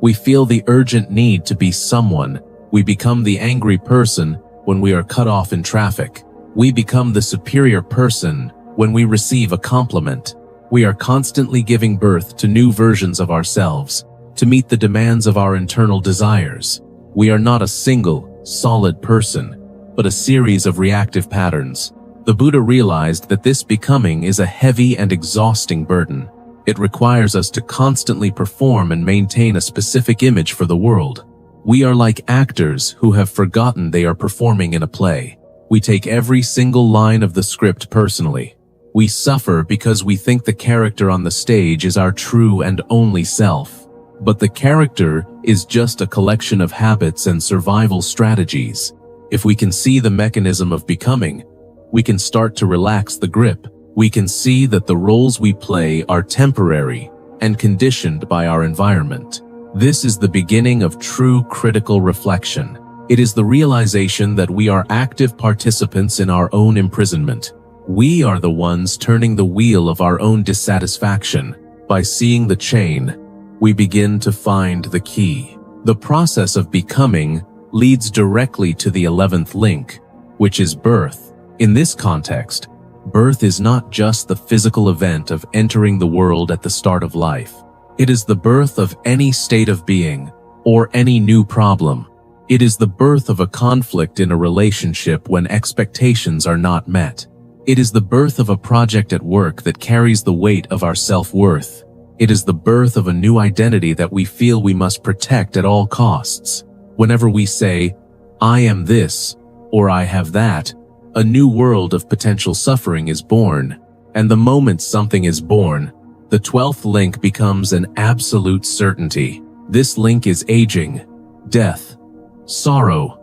We feel the urgent need to be someone. We become the angry person when we are cut off in traffic. We become the superior person when we receive a compliment. We are constantly giving birth to new versions of ourselves to meet the demands of our internal desires. We are not a single, solid person, but a series of reactive patterns. The Buddha realized that this becoming is a heavy and exhausting burden. It requires us to constantly perform and maintain a specific image for the world. We are like actors who have forgotten they are performing in a play. We take every single line of the script personally. We suffer because we think the character on the stage is our true and only self. But the character is just a collection of habits and survival strategies. If we can see the mechanism of becoming, we can start to relax the grip. We can see that the roles we play are temporary and conditioned by our environment. This is the beginning of true critical reflection. It is the realization that we are active participants in our own imprisonment. We are the ones turning the wheel of our own dissatisfaction. By seeing the chain, we begin to find the key. The process of becoming leads directly to the 11th link, which is birth. In this context, birth is not just the physical event of entering the world at the start of life. It is the birth of any state of being or any new problem. It is the birth of a conflict in a relationship when expectations are not met. It is the birth of a project at work that carries the weight of our self-worth. It is the birth of a new identity that we feel we must protect at all costs. Whenever we say, "I am this," or "I have that," a new world of potential suffering is born. And the moment something is born, the 12th link becomes an absolute certainty. This link is aging, death, sorrow,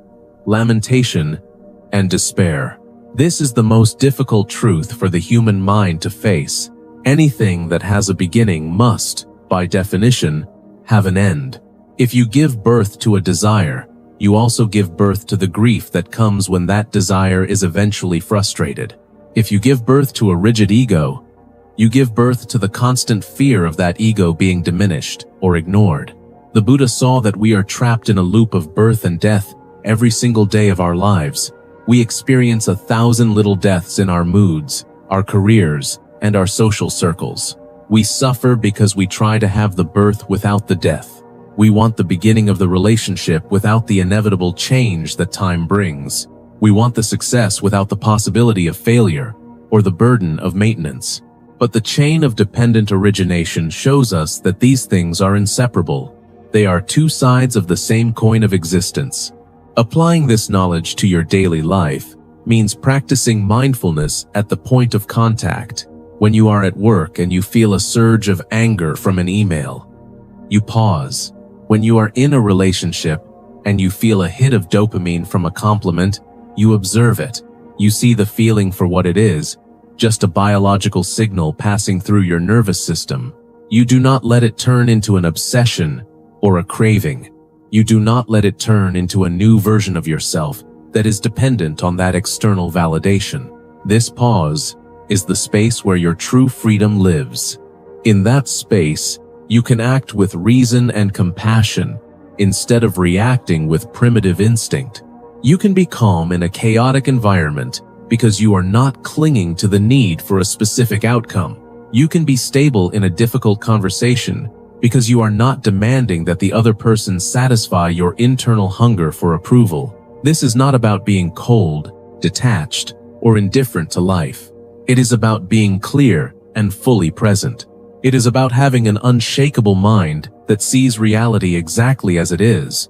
lamentation, and despair. This is the most difficult truth for the human mind to face. Anything that has a beginning must, by definition, have an end. If you give birth to a desire, you also give birth to the grief that comes when that desire is eventually frustrated. If you give birth to a rigid ego, you give birth to the constant fear of that ego being diminished or ignored. The Buddha saw that we are trapped in a loop of birth and death every single day of our lives. We experience 1,000 little deaths in our moods, our careers, and our social circles. We suffer because we try to have the birth without the death. We want the beginning of the relationship without the inevitable change that time brings. We want the success without the possibility of failure or the burden of maintenance. But the chain of dependent origination shows us that these things are inseparable. They are two sides of the same coin of existence. Applying this knowledge to your daily life means practicing mindfulness at the point of contact. When you are at work and you feel a surge of anger from an email, you pause. When you are in a relationship and you feel a hit of dopamine from a compliment, you observe it. You see the feeling for what it is, just a biological signal passing through your nervous system. You do not let it turn into an obsession or a craving. You do not let it turn into a new version of yourself that is dependent on that external validation. This pause is the space where your true freedom lives. In that space, you can act with reason and compassion instead of reacting with primitive instinct. You can be calm in a chaotic environment because you are not clinging to the need for a specific outcome. You can be stable in a difficult conversation because you are not demanding that the other person satisfy your internal hunger for approval. This is not about being cold, detached, or indifferent to life. It is about being clear and fully present. It is about having an unshakable mind that sees reality exactly as it is,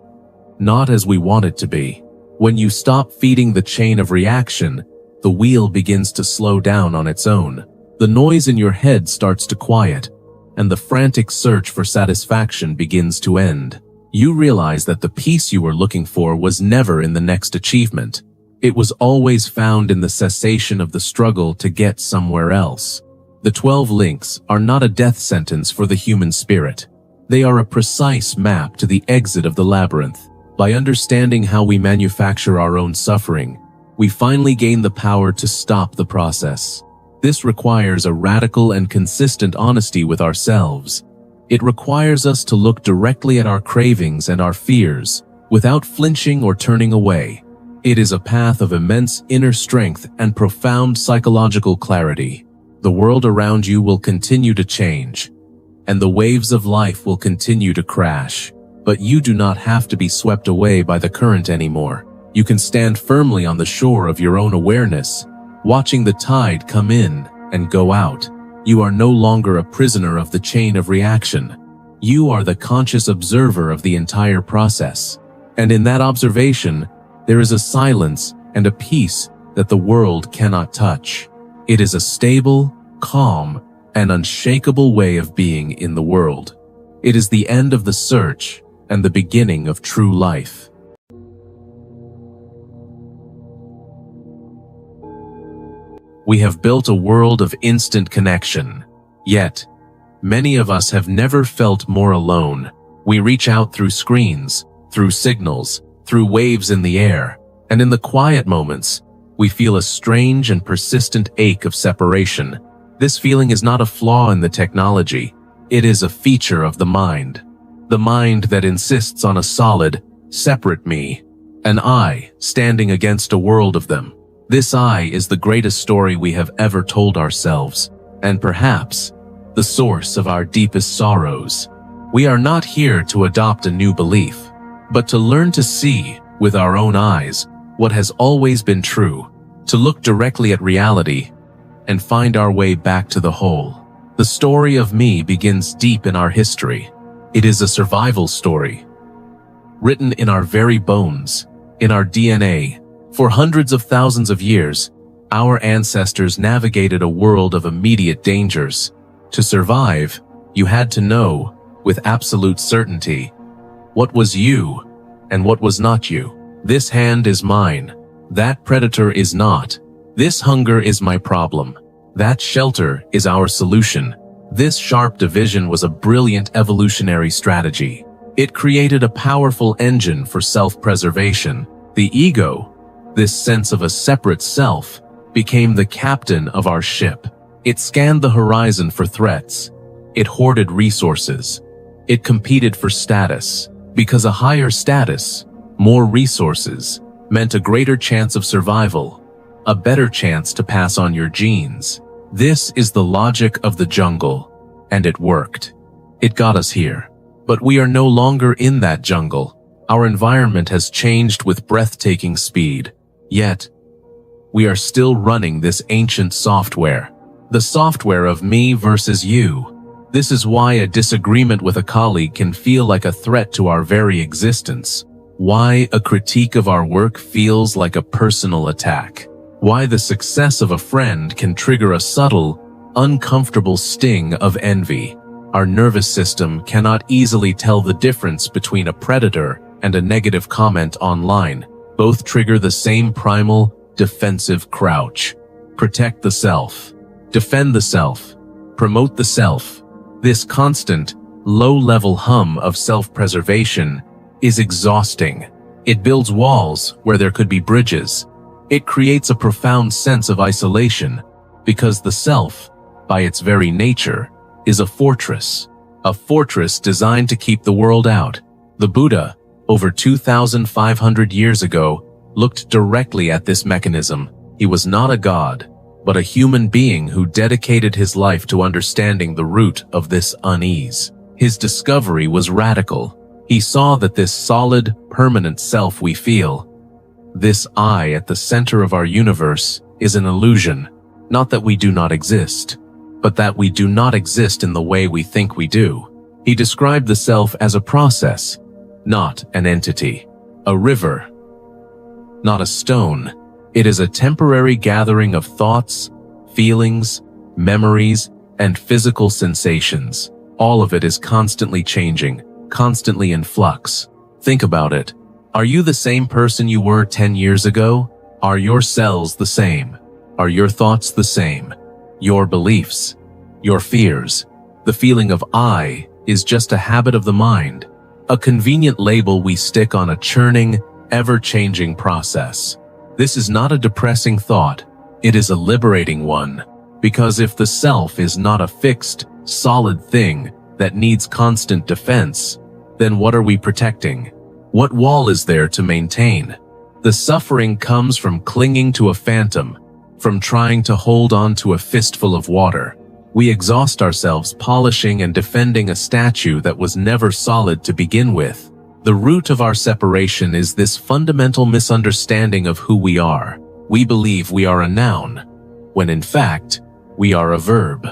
not as we want it to be. When you stop feeding the chain of reaction, the wheel begins to slow down on its own. The noise in your head starts to quiet, and the frantic search for satisfaction begins to end. You realize that the peace you were looking for was never in the next achievement. It was always found in the cessation of the struggle to get somewhere else. The 12 links are not a death sentence for the human spirit. They are a precise map to the exit of the labyrinth. By understanding how we manufacture our own suffering, we finally gain the power to stop the process. This requires a radical and consistent honesty with ourselves. It requires us to look directly at our cravings and our fears, without flinching or turning away. It is a path of immense inner strength and profound psychological clarity. The world around you will continue to change, and the waves of life will continue to crash. But you do not have to be swept away by the current anymore. You can stand firmly on the shore of your own awareness, watching the tide come in and go out. You are no longer a prisoner of the chain of reaction. You are the conscious observer of the entire process. And in that observation, there is a silence and a peace that the world cannot touch. It is a stable, calm, and unshakable way of being in the world. It is the end of the search and the beginning of true life. We have built a world of instant connection, yet many of us have never felt more alone. We reach out through screens, through signals, through waves in the air, and in the quiet moments, we feel a strange and persistent ache of separation. This feeling is not a flaw in the technology. It is a feature of the mind that insists on a solid, separate me, an I standing against a world of them. This I is the greatest story we have ever told ourselves, and perhaps the source of our deepest sorrows. We are not here to adopt a new belief, but to learn to see, with our own eyes, what has always been true, to look directly at reality, and find our way back to the whole. The story of me begins deep in our history. It is a survival story, written in our very bones, in our DNA. For hundreds of thousands of years, our ancestors navigated a world of immediate dangers. To survive, you had to know, with absolute certainty, what was you and what was not you. This hand is mine. That predator is not. This hunger is my problem. That shelter is our solution. This sharp division was a brilliant evolutionary strategy. It created a powerful engine for self-preservation. The ego, this sense of a separate self, became the captain of our ship. It scanned the horizon for threats. It hoarded resources. It competed for status, because a higher status, more resources, meant a greater chance of survival, a better chance to pass on your genes. This is the logic of the jungle, and it worked. It got us here. But we are no longer in that jungle. Our environment has changed with breathtaking speed. Yet, we are still running this ancient software. The software of me versus you. This is why a disagreement with a colleague can feel like a threat to our very existence. Why a critique of our work feels like a personal attack. Why the success of a friend can trigger a subtle, uncomfortable sting of envy. Our nervous system cannot easily tell the difference between a predator and a negative comment online. Both trigger the same primal, defensive crouch. Protect the self. Defend the self. Promote the self. This constant, low-level hum of self-preservation is exhausting. It builds walls where there could be bridges. It creates a profound sense of isolation, because the self, by its very nature, is a fortress designed to keep the world out. The Buddha, over 2,500 years ago, looked directly at this mechanism. He was not a god, but a human being who dedicated his life to understanding the root of this unease. His discovery was radical. He saw that this solid, permanent self we feel, this I at the center of our universe, is an illusion. Not that we do not exist, but that we do not exist in the way we think we do. He described the self as a process, not an entity. A river, not a stone. It is a temporary gathering of thoughts, feelings, memories, and physical sensations. All of it is constantly changing, constantly in flux. Think about it. Are you the same person you were 10 years ago? Are your cells the same? Are your thoughts the same? Your beliefs? Your fears? The feeling of I is just a habit of the mind, a convenient label we stick on a churning, ever-changing process. This is not a depressing thought. It is a liberating one. Because if the self is not a fixed, solid thing, that needs constant defense, then what are we protecting? What wall is there to maintain? The suffering comes from clinging to a phantom, from trying to hold on to a fistful of water. We exhaust ourselves polishing and defending a statue that was never solid to begin with. The root of our separation is this fundamental misunderstanding of who we are. We believe we are a noun, when in fact, we are a verb,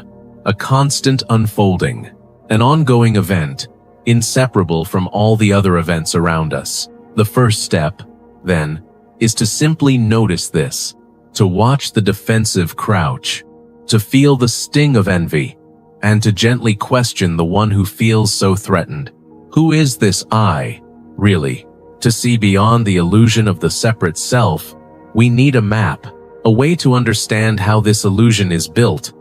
a constant unfolding, an ongoing event, inseparable from all the other events around us. The first step, then, is to simply notice this, to watch the defensive crouch, to feel the sting of envy, and to gently question the one who feels so threatened. Who is this I, really? To see beyond the illusion of the separate self, we need a map, a way to understand how this illusion is built.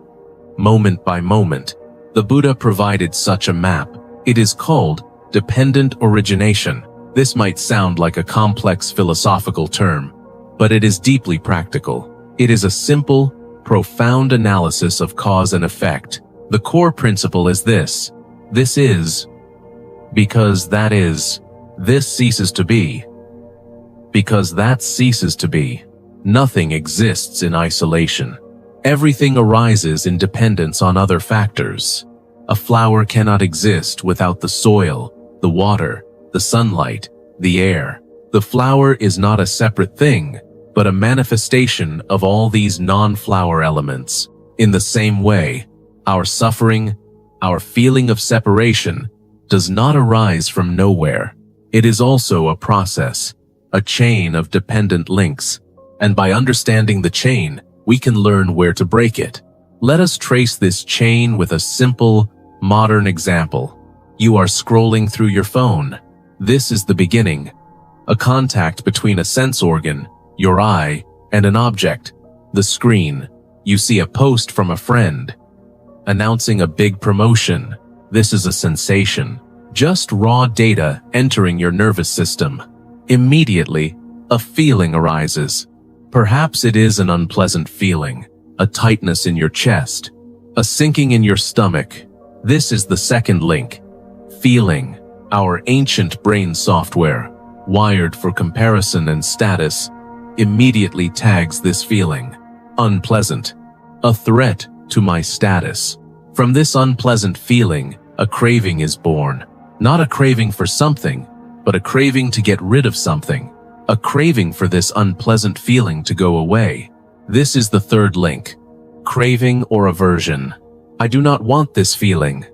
Moment by moment, the Buddha provided such a map. It is called dependent origination. This might sound like a complex philosophical term, but it is deeply practical. It is a simple, profound analysis of cause and effect. The core principle is this. This is, because that is, this ceases to be. Because that ceases to be. Nothing exists in isolation. Everything arises in dependence on other factors. A flower cannot exist without the soil, the water, the sunlight, the air. The flower is not a separate thing, but a manifestation of all these non-flower elements. In the same way, our suffering, our feeling of separation, does not arise from nowhere. It is also a process, a chain of dependent links, and by understanding the chain, we can learn where to break it. Let us trace this chain with a simple, modern example. You are scrolling through your phone. This is the beginning, a contact between a sense organ, your eye, and an object, the screen. You see a post from a friend, announcing a big promotion. This is a sensation, just raw data entering your nervous system. Immediately, a feeling arises. Perhaps it is an unpleasant feeling, a tightness in your chest, a sinking in your stomach. This is the second link. Feeling, our ancient brain software, wired for comparison and status, immediately tags this feeling. Unpleasant, a threat to my status. From this unpleasant feeling, a craving is born. Not a craving for something, but a craving to get rid of something. A craving for this unpleasant feeling to go away. This is the third link. Craving or aversion. I do not want this feeling.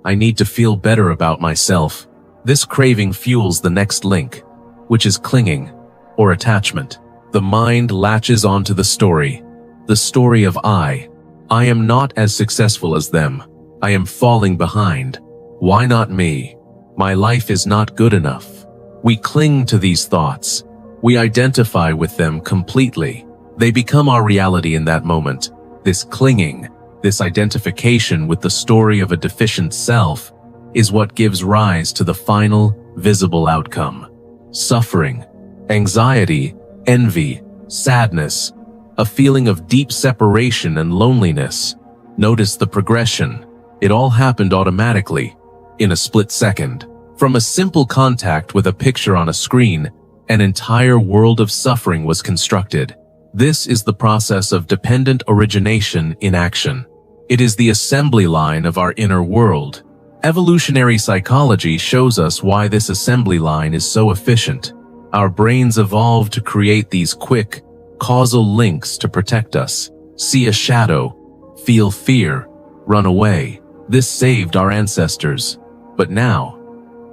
I need to feel better about myself. This craving fuels the next link, which is clinging or attachment. The mind latches onto the story of I. I am not as successful as them. I am falling behind. Why not me? My life is not good enough. We cling to these thoughts. We identify with them completely. They become our reality in that moment. This clinging, this identification with the story of a deficient self, is what gives rise to the final, visible outcome. Suffering, anxiety, envy, sadness, a feeling of deep separation and loneliness. Notice the progression. It all happened automatically, in a split second. From a simple contact with a picture on a screen, an entire world of suffering was constructed. This is the process of dependent origination in action. It is the assembly line of our inner world. Evolutionary psychology shows us why this assembly line is so efficient. Our brains evolved to create these quick, causal links to protect us. See a shadow, feel fear, run away. This saved our ancestors. But now,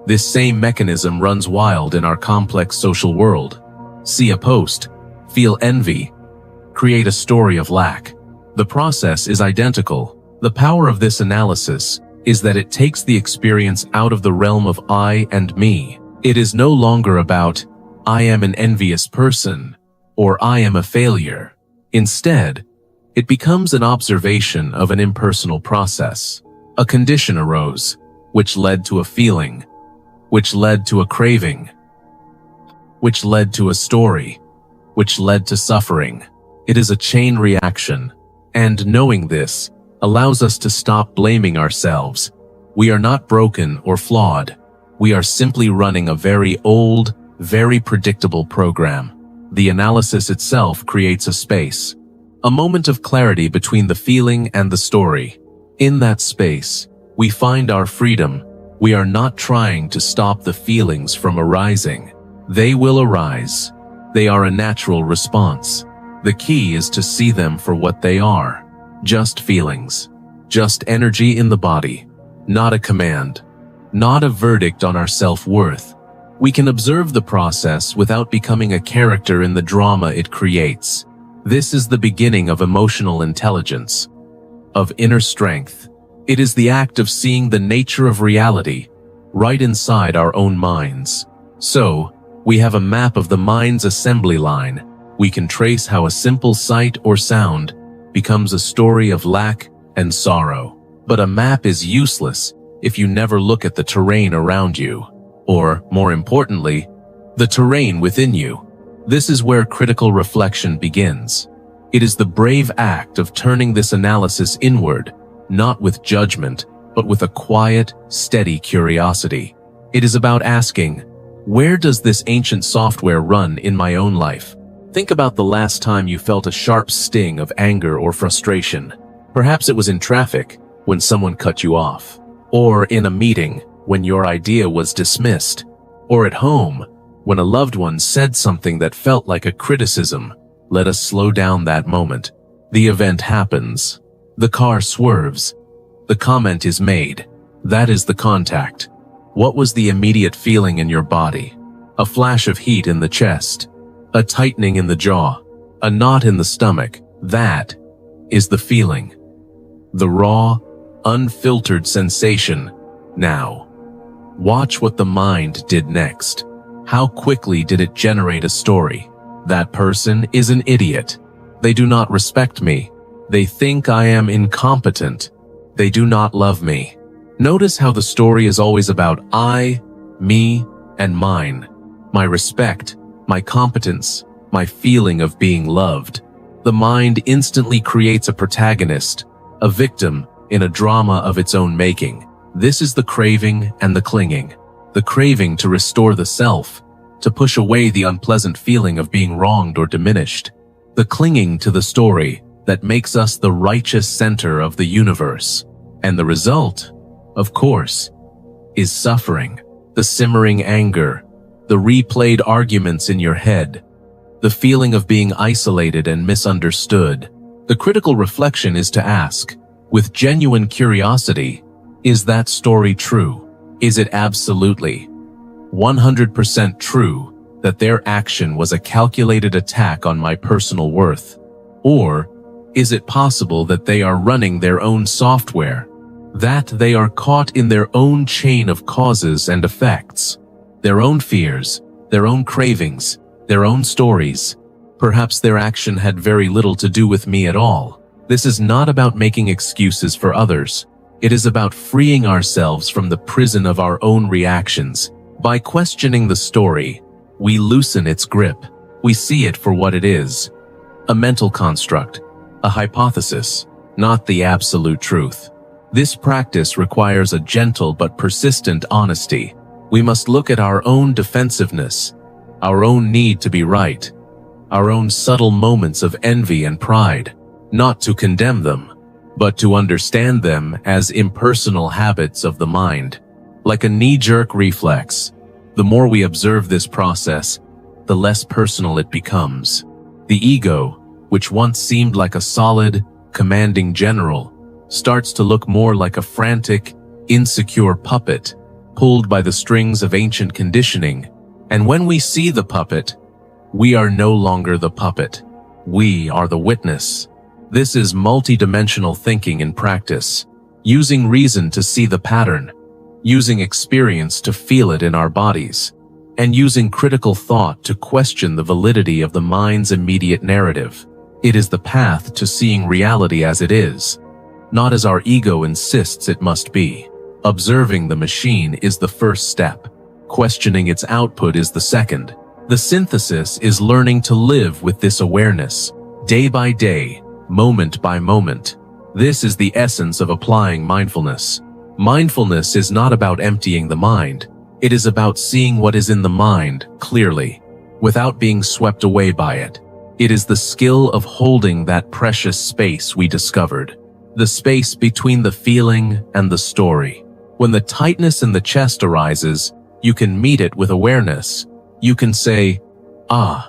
this same mechanism runs wild in our complex social world. See a post, feel envy, create a story of lack. The process is identical. The power of this analysis is that it takes the experience out of the realm of I and me. It is no longer about, I am an envious person, or I am a failure. Instead, it becomes an observation of an impersonal process. A condition arose, which led to a feeling, which led to a craving, which led to a story, which led to suffering. It is a chain reaction, and knowing this allows us to stop blaming ourselves We are not broken or flawed. We are simply running a very old, very predictable program. The analysis itself creates a space, a moment of clarity between the feeling and the story. In that space, we find our freedom. We are not trying to stop the feelings from arising. They will arise. They are a natural response. The key is to see them for what they are. Just feelings. Just energy in the body. Not a command. Not a verdict on our self-worth. We can observe the process without becoming a character in the drama it creates. This is the beginning of emotional intelligence, of inner strength. It is the act of seeing the nature of reality right inside our own minds. So, we have a map of the mind's assembly line. We can trace how a simple sight or sound becomes a story of lack and sorrow. But a map is useless if you never look at the terrain around you, or, more importantly, the terrain within you. This is where critical reflection begins. It is the brave act of turning this analysis inward, not with judgment, but with a quiet, steady curiosity. It is about asking, where does this ancient software run in my own life? Think about the last time you felt a sharp sting of anger or frustration. Perhaps it was in traffic, when someone cut you off, or in a meeting, when your idea was dismissed, or at home, when a loved one said something that felt like a criticism. Let us slow down that moment. The event happens. The car swerves. The comment is made. That is the contact. What was the immediate feeling in your body? A flash of heat in the chest, a tightening in the jaw, a knot in the stomach. That is the feeling. The raw, unfiltered sensation. Now, watch what the mind did next. How quickly did it generate a story? That person is an idiot. They do not respect me. They think I am incompetent. They do not love me. Notice how the story is always about I, me, and mine. My respect, my competence, my feeling of being loved. The mind instantly creates a protagonist, a victim in a drama of its own making. This is the craving and the clinging. The craving to restore the self, to push away the unpleasant feeling of being wronged or diminished. The clinging to the story that makes us the righteous center of the universe. And the result, of course, is suffering, the simmering anger, the replayed arguments in your head, the feeling of being isolated and misunderstood. The critical reflection is to ask, with genuine curiosity, is that story true? Is it absolutely 100% true that their action was a calculated attack on my personal worth? Or is it possible that they are running their own software, that they are caught in their own chain of causes and effects, their own fears, their own cravings, their own stories? Perhaps their action had very little to do with me at all. This is not about making excuses for others. It is about freeing ourselves from the prison of our own reactions. By questioning the story, we loosen its grip. We see it for what it is, a mental construct, a hypothesis, not the absolute truth. This practice requires a gentle but persistent honesty. We must look at our own defensiveness, our own need to be right, our own subtle moments of envy and pride, not to condemn them, but to understand them as impersonal habits of the mind. Like a knee-jerk reflex, the more we observe this process, the less personal it becomes. The ego, which once seemed like a solid, commanding general, starts to look more like a frantic, insecure puppet, pulled by the strings of ancient conditioning. And when we see the puppet, we are no longer the puppet. We are the witness. This is multidimensional thinking in practice, using reason to see the pattern, using experience to feel it in our bodies, and using critical thought to question the validity of the mind's immediate narrative. It is the path to seeing reality as it is, not as our ego insists it must be. Observing the machine is the first step. Questioning its output is the second. The synthesis is learning to live with this awareness, day by day, moment by moment. This is the essence of applying mindfulness. Mindfulness is not about emptying the mind. It is about seeing what is in the mind clearly, without being swept away by it. It is the skill of holding that precious space we discovered, the space between the feeling and the story. When the tightness in the chest arises, you can meet it with awareness. You can say, "Ah,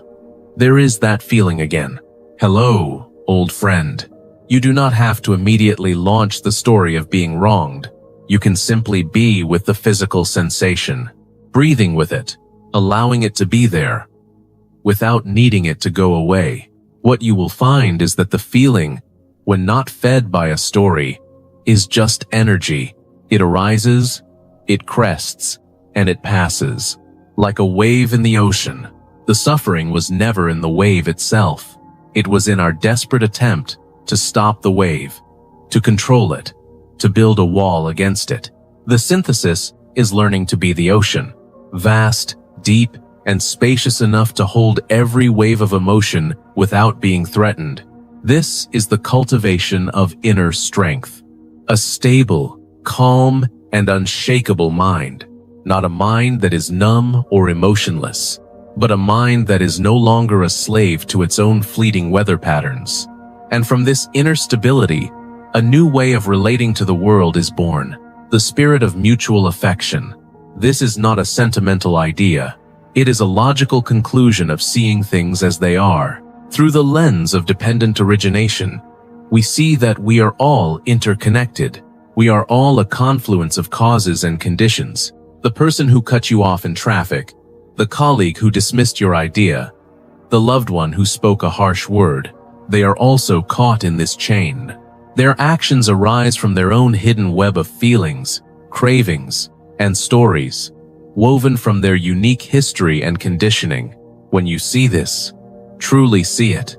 there is that feeling again. Hello, old friend." You do not have to immediately launch the story of being wronged. You can simply be with the physical sensation, breathing with it, allowing it to be there, without needing it to go away. What you will find is that the feeling, when not fed by a story, is just energy. It arises, it crests, and it passes. Like a wave in the ocean, the suffering was never in the wave itself. It was in our desperate attempt to stop the wave, to control it, to build a wall against it. The synthesis is learning to be the ocean, vast, deep, and spacious enough to hold every wave of emotion without being threatened. This is the cultivation of inner strength, a stable, calm, and unshakable mind, not a mind that is numb or emotionless, but a mind that is no longer a slave to its own fleeting weather patterns. And from this inner stability, a new way of relating to the world is born, the spirit of mutual affection. This is not a sentimental idea. It is a logical conclusion of seeing things as they are. Through the lens of dependent origination, we see that we are all interconnected. We are all a confluence of causes and conditions. The person who cut you off in traffic, the colleague who dismissed your idea, the loved one who spoke a harsh word, they are also caught in this chain. Their actions arise from their own hidden web of feelings, cravings, and stories, woven from their unique history and conditioning. When you see this, truly see it,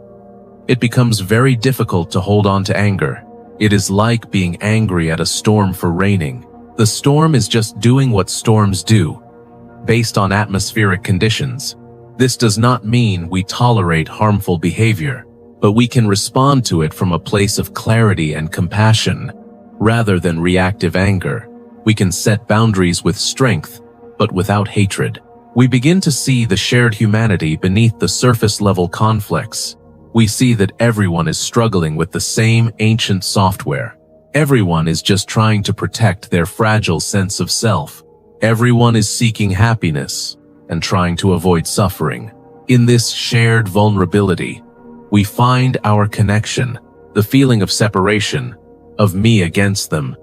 it becomes very difficult to hold on to anger. It is like being angry at a storm for raining. The storm is just doing what storms do, based on atmospheric conditions. This does not mean we tolerate harmful behavior, but we can respond to it from a place of clarity and compassion, rather than reactive anger. We can set boundaries with strength, but without hatred. We begin to see the shared humanity beneath the surface-level conflicts. We see that everyone is struggling with the same ancient software. Everyone is just trying to protect their fragile sense of self. Everyone is seeking happiness and trying to avoid suffering. In this shared vulnerability, we find our connection. The feeling of separation, of me against them,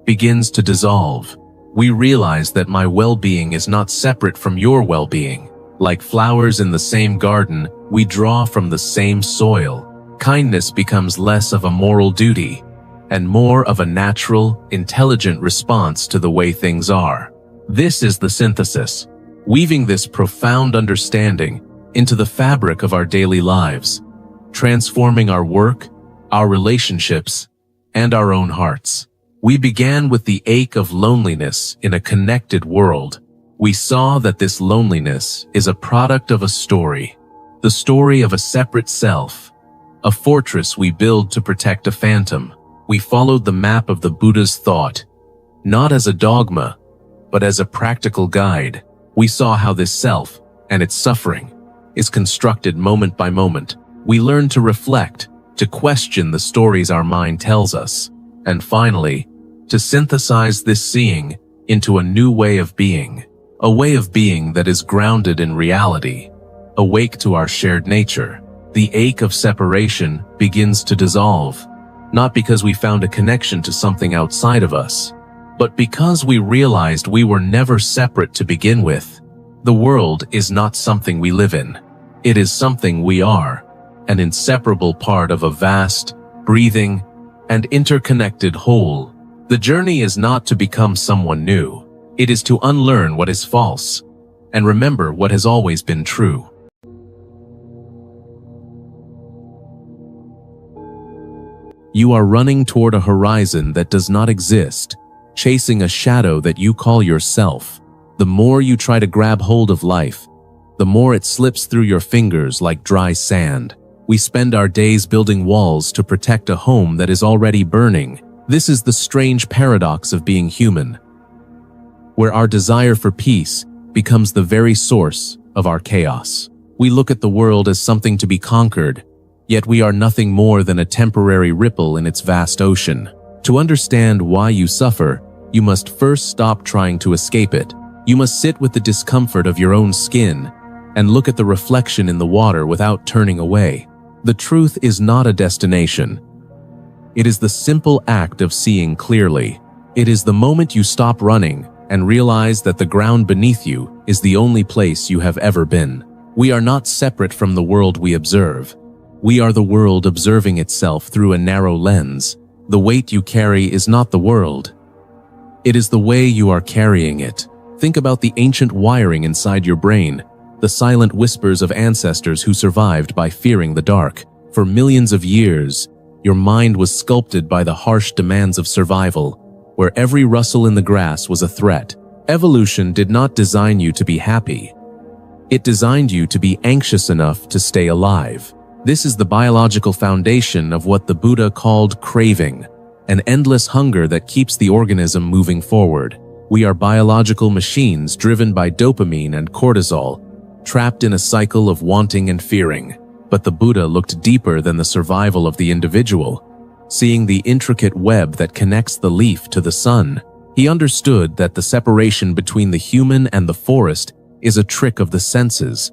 begins to dissolve. We realize that my well-being is not separate from your well-being. Like flowers in the same garden, we draw from the same soil. Kindness becomes less of a moral duty and more of a natural, intelligent response to the way things are. This is the synthesis, weaving this profound understanding into the fabric of our daily lives, transforming our work, our relationships, and our own hearts. We began with the ache of loneliness in a connected world. We saw that this loneliness is a product of a story, the story of a separate self, a fortress we build to protect a phantom. We followed the map of the Buddha's thought, not as a dogma, but as a practical guide. We saw how this self and its suffering is constructed moment by moment. We learned to reflect, to question the stories our mind tells us, and finally, to synthesize this seeing into a new way of being, a way of being that is grounded in reality, awake to our shared nature. The ache of separation begins to dissolve, not because we found a connection to something outside of us, but because we realized we were never separate to begin with. The world is not something we live in. It is something we are, an inseparable part of a vast, breathing, and interconnected whole. The journey is not to become someone new. It is to unlearn what is false and remember what has always been true. You are running toward a horizon that does not exist, chasing a shadow that you call yourself. The more you try to grab hold of life, the more it slips through your fingers like dry sand. We spend our days building walls to protect a home that is already burning. This is the strange paradox of being human, where our desire for peace becomes the very source of our chaos. We look at the world as something to be conquered, yet we are nothing more than a temporary ripple in its vast ocean. To understand why you suffer, you must first stop trying to escape it. You must sit with the discomfort of your own skin and look at the reflection in the water without turning away. The truth is not a destination. It is the simple act of seeing clearly. It is the moment you stop running and realize that the ground beneath you is the only place you have ever been. We are not separate from the world we observe. We are the world observing itself through a narrow lens. The weight you carry is not the world. It is the way you are carrying it. Think about the ancient wiring inside your brain, the silent whispers of ancestors who survived by fearing the dark. For millions of years, your mind was sculpted by the harsh demands of survival, where every rustle in the grass was a threat. Evolution did not design you to be happy. It designed you to be anxious enough to stay alive. This is the biological foundation of what the Buddha called craving, an endless hunger that keeps the organism moving forward. We are biological machines driven by dopamine and cortisol, trapped in a cycle of wanting and fearing. But the Buddha looked deeper than the survival of the individual. Seeing the intricate web that connects the leaf to the sun, he understood that the separation between the human and the forest is a trick of the senses,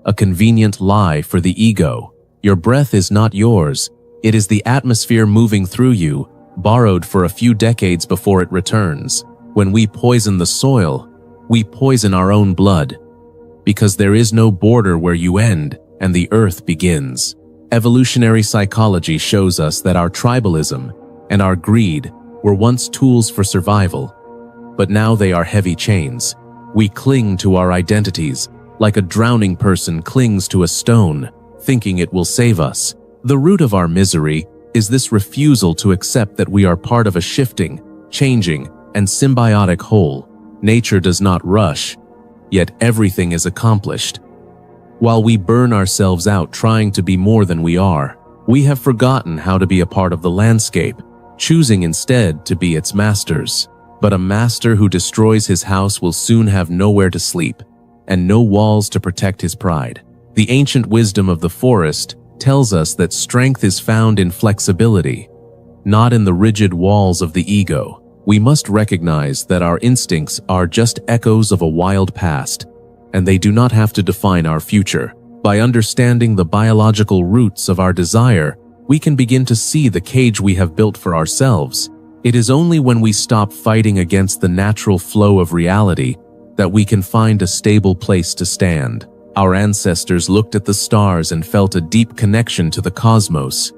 a convenient lie for the ego. Your breath is not yours. It is the atmosphere moving through you, borrowed for a few decades before it returns. When we poison the soil, we poison our own blood, because there is no border where you end and the earth begins. Evolutionary psychology shows us that our tribalism and our greed were once tools for survival, but now they are heavy chains. We cling to our identities like a drowning person clings to a stone, thinking it will save us. The root of our misery is this refusal to accept that we are part of a shifting, changing, and symbiotic whole. Nature does not rush, yet everything is accomplished. While we burn ourselves out trying to be more than we are, we have forgotten how to be a part of the landscape, choosing instead to be its masters. But a master who destroys his house will soon have nowhere to sleep, and no walls to protect his pride. The ancient wisdom of the forest tells us that strength is found in flexibility, not in the rigid walls of the ego. We must recognize that our instincts are just echoes of a wild past, and they do not have to define our future. By understanding the biological roots of our desire, we can begin to see the cage we have built for ourselves. It is only when we stop fighting against the natural flow of reality that we can find a stable place to stand. Our ancestors looked at the stars and felt a deep connection to the cosmos,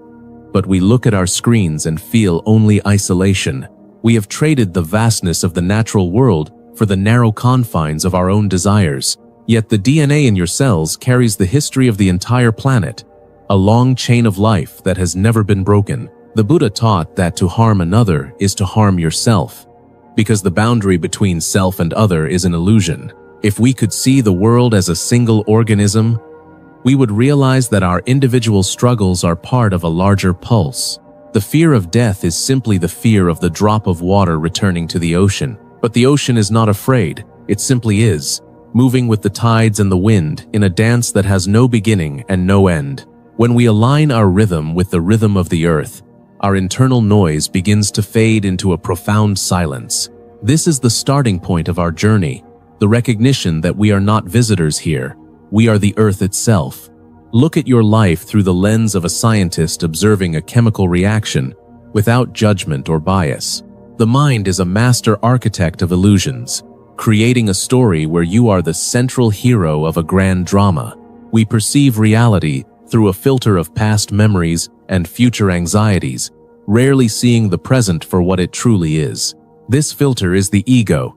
but we look at our screens and feel only isolation. We have traded the vastness of the natural world for the narrow confines of our own desires. Yet the DNA in your cells carries the history of the entire planet, a long chain of life that has never been broken. The Buddha taught that to harm another is to harm yourself, because the boundary between self and other is an illusion. If we could see the world as a single organism, we would realize that our individual struggles are part of a larger pulse. The fear of death is simply the fear of the drop of water returning to the ocean. But the ocean is not afraid, it simply is, moving with the tides and the wind in a dance that has no beginning and no end. When we align our rhythm with the rhythm of the earth, our internal noise begins to fade into a profound silence. This is the starting point of our journey, the recognition that we are not visitors here, we are the earth itself. Look at your life through the lens of a scientist observing a chemical reaction, without judgment or bias. The mind is a master architect of illusions, creating a story where you are the central hero of a grand drama. We perceive reality through a filter of past memories and future anxieties, rarely seeing the present for what it truly is. This filter is the ego,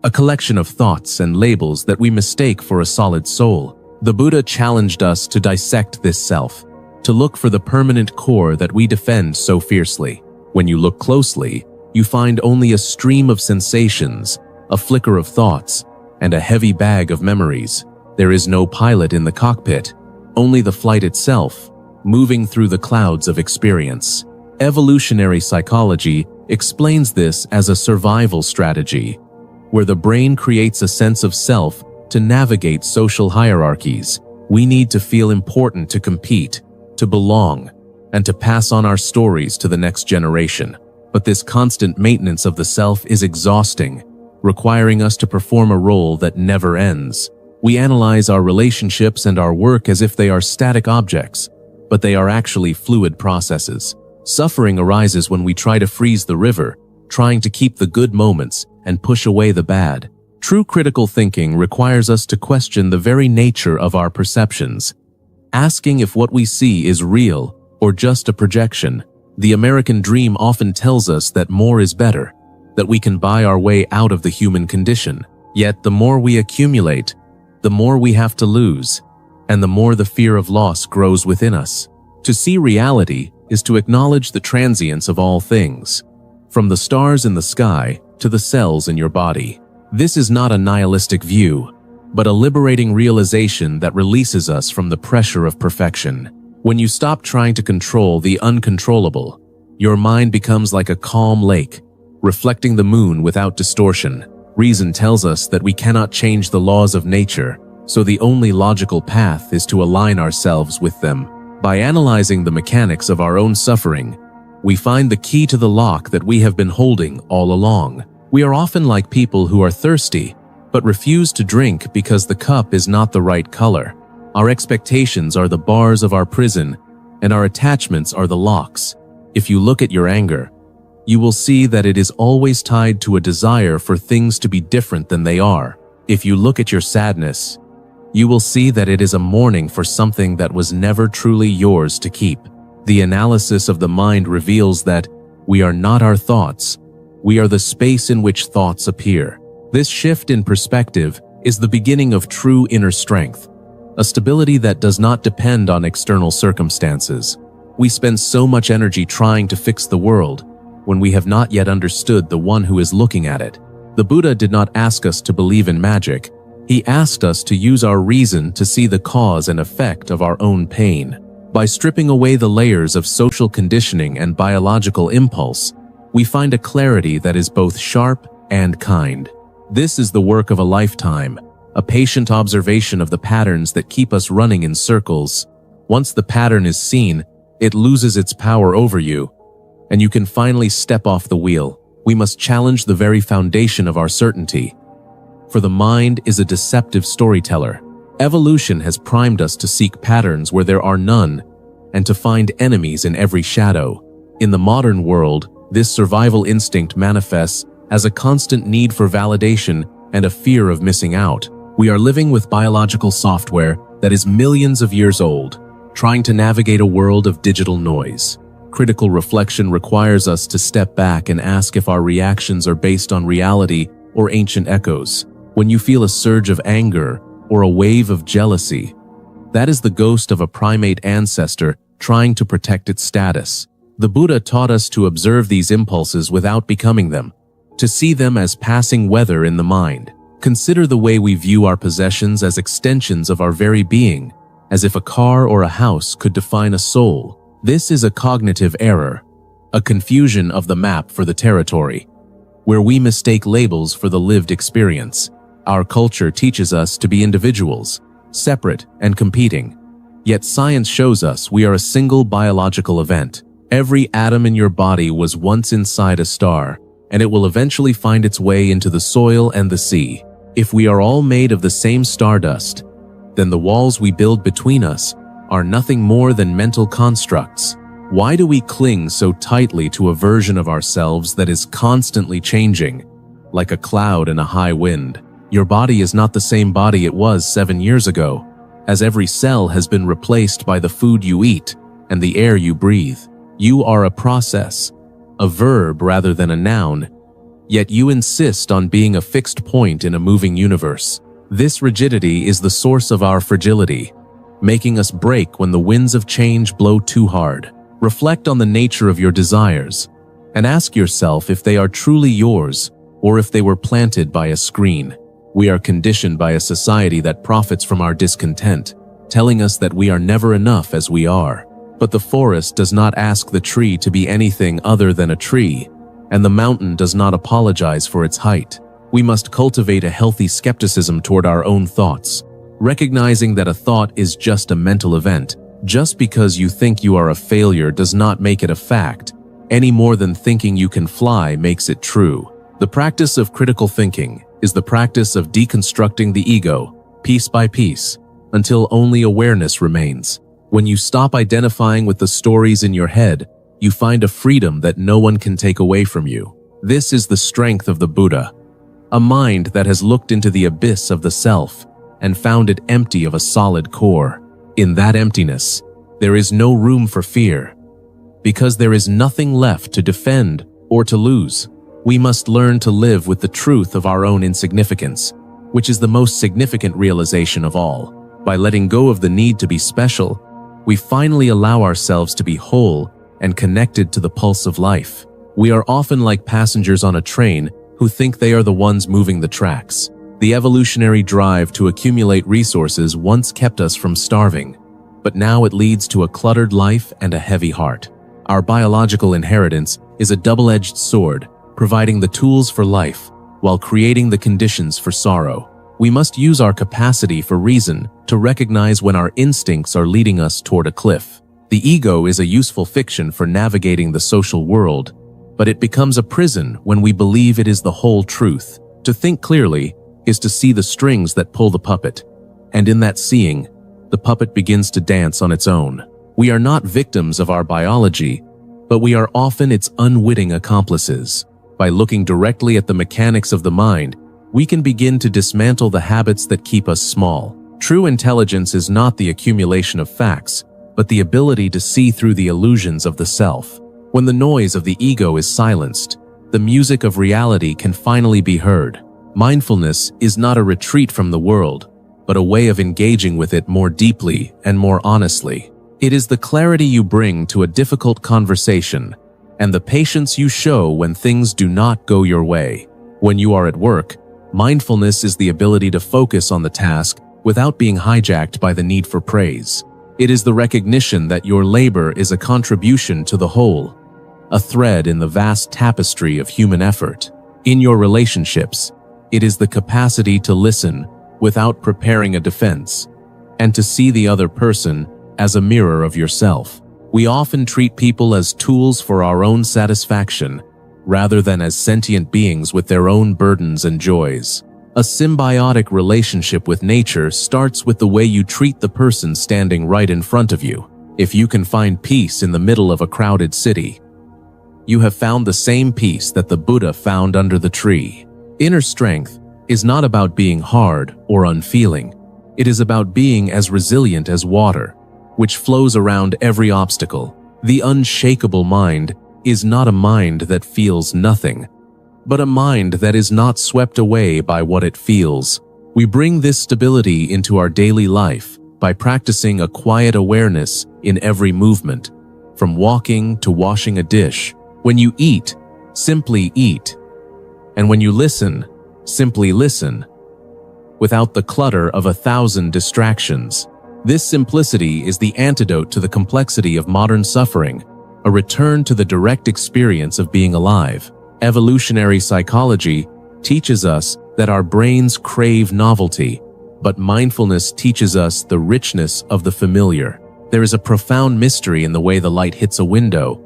a collection of thoughts and labels that we mistake for a solid soul. The Buddha challenged us to dissect this self, to look for the permanent core that we defend so fiercely. When you look closely, you find only a stream of sensations, a flicker of thoughts, and a heavy bag of memories. There is no pilot in the cockpit, only the flight itself, moving through the clouds of experience. Evolutionary psychology explains this as a survival strategy, where the brain creates a sense of self to navigate social hierarchies. We need to feel important to compete, to belong, and to pass on our stories to the next generation. But this constant maintenance of the self is exhausting, requiring us to perform a role that never ends. We analyze our relationships and our work as if they are static objects, but they are actually fluid processes. Suffering arises when we try to freeze the river, trying to keep the good moments and push away the bad. True critical thinking requires us to question the very nature of our perceptions, asking if what we see is real or just a projection. The American dream often tells us that more is better, that we can buy our way out of the human condition. Yet the more we accumulate, the more we have to lose, and the more the fear of loss grows within us. To see reality is to acknowledge the transience of all things, from the stars in the sky to the cells in your body. This is not a nihilistic view, but a liberating realization that releases us from the pressure of perfection. When you stop trying to control the uncontrollable, your mind becomes like a calm lake, reflecting the moon without distortion. Reason tells us that we cannot change the laws of nature, so the only logical path is to align ourselves with them. By analyzing the mechanics of our own suffering, we find the key to the lock that we have been holding all along. We are often like people who are thirsty, but refuse to drink because the cup is not the right color. Our expectations are the bars of our prison, and our attachments are the locks. If you look at your anger, you will see that it is always tied to a desire for things to be different than they are. If you look at your sadness, you will see that it is a mourning for something that was never truly yours to keep. The analysis of the mind reveals that we are not our thoughts. We are the space in which thoughts appear. This shift in perspective is the beginning of true inner strength, a stability that does not depend on external circumstances. We spend so much energy trying to fix the world when we have not yet understood the one who is looking at it. The Buddha did not ask us to believe in magic. He asked us to use our reason to see the cause and effect of our own pain. By stripping away the layers of social conditioning and biological impulse, we find a clarity that is both sharp and kind. This is the work of a lifetime, a patient observation of the patterns that keep us running in circles. Once the pattern is seen, it loses its power over you, and you can finally step off the wheel. We must challenge the very foundation of our certainty, for the mind is a deceptive storyteller. Evolution has primed us to seek patterns where there are none, and to find enemies in every shadow. In the modern world, this survival instinct manifests as a constant need for validation and a fear of missing out. We are living with biological software that is millions of years old, trying to navigate a world of digital noise. Critical reflection requires us to step back and ask if our reactions are based on reality or ancient echoes. When you feel a surge of anger or a wave of jealousy, that is the ghost of a primate ancestor trying to protect its status. The Buddha taught us to observe these impulses without becoming them, to see them as passing weather in the mind. Consider the way we view our possessions as extensions of our very being, as if a car or a house could define a soul. This is a cognitive error, a confusion of the map for the territory, where we mistake labels for the lived experience. Our culture teaches us to be individuals, separate and competing. Yet science shows us we are a single biological event. Every atom in your body was once inside a star, and it will eventually find its way into the soil and the sea. If we are all made of the same stardust, then the walls we build between us are nothing more than mental constructs. Why do we cling so tightly to a version of ourselves that is constantly changing, like a cloud in a high wind? Your body is not the same body it was 7 years ago, as every cell has been replaced by the food you eat and the air you breathe. You are a process, a verb rather than a noun, yet you insist on being a fixed point in a moving universe. This rigidity is the source of our fragility, making us break when the winds of change blow too hard. Reflect on the nature of your desires, and ask yourself if they are truly yours or if they were planted by a screen. We are conditioned by a society that profits from our discontent, telling us that we are never enough as we are. But the forest does not ask the tree to be anything other than a tree, and the mountain does not apologize for its height. We must cultivate a healthy skepticism toward our own thoughts, recognizing that a thought is just a mental event. Just because you think you are a failure does not make it a fact, any more than thinking you can fly makes it true. The practice of critical thinking is the practice of deconstructing the ego, piece by piece, until only awareness remains. When you stop identifying with the stories in your head, you find a freedom that no one can take away from you. This is the strength of the Buddha, a mind that has looked into the abyss of the self and found it empty of a solid core. In that emptiness, there is no room for fear, because there is nothing left to defend or to lose. We must learn to live with the truth of our own insignificance, which is the most significant realization of all. By letting go of the need to be special, we finally allow ourselves to be whole and connected to the pulse of life. We are often like passengers on a train who think they are the ones moving the tracks. The evolutionary drive to accumulate resources once kept us from starving, but now it leads to a cluttered life and a heavy heart. Our biological inheritance is a double-edged sword, providing the tools for life while creating the conditions for sorrow. We must use our capacity for reason to recognize when our instincts are leading us toward a cliff. The ego is a useful fiction for navigating the social world, but it becomes a prison when we believe it is the whole truth. To think clearly is to see the strings that pull the puppet, and in that seeing, the puppet begins to dance on its own. We are not victims of our biology, but we are often its unwitting accomplices. By looking directly at the mechanics of the mind, we can begin to dismantle the habits that keep us small. True intelligence is not the accumulation of facts, but the ability to see through the illusions of the self. When the noise of the ego is silenced, the music of reality can finally be heard. Mindfulness is not a retreat from the world, but a way of engaging with it more deeply and more honestly. It is the clarity you bring to a difficult conversation and the patience you show when things do not go your way. When you are at work, mindfulness is the ability to focus on the task without being hijacked by the need for praise. It is the recognition that your labor is a contribution to the whole, a thread in the vast tapestry of human effort. In your relationships, it is the capacity to listen without preparing a defense, and to see the other person as a mirror of yourself. We often treat people as tools for our own satisfaction, rather than as sentient beings with their own burdens and joys. A symbiotic relationship with nature starts with the way you treat the person standing right in front of you. If you can find peace in the middle of a crowded city, you have found the same peace that the Buddha found under the tree. Inner strength is not about being hard or unfeeling. It is about being as resilient as water, which flows around every obstacle. The unshakable mind is not a mind that feels nothing, but a mind that is not swept away by what it feels. We bring this stability into our daily life by practicing a quiet awareness in every movement, from walking to washing a dish. When you eat, simply eat. And when you listen, simply listen, without the clutter of 1,000 distractions. This simplicity is the antidote to the complexity of modern suffering, a return to the direct experience of being alive. Evolutionary psychology teaches us that our brains crave novelty, but mindfulness teaches us the richness of the familiar. There is a profound mystery in the way the light hits a window,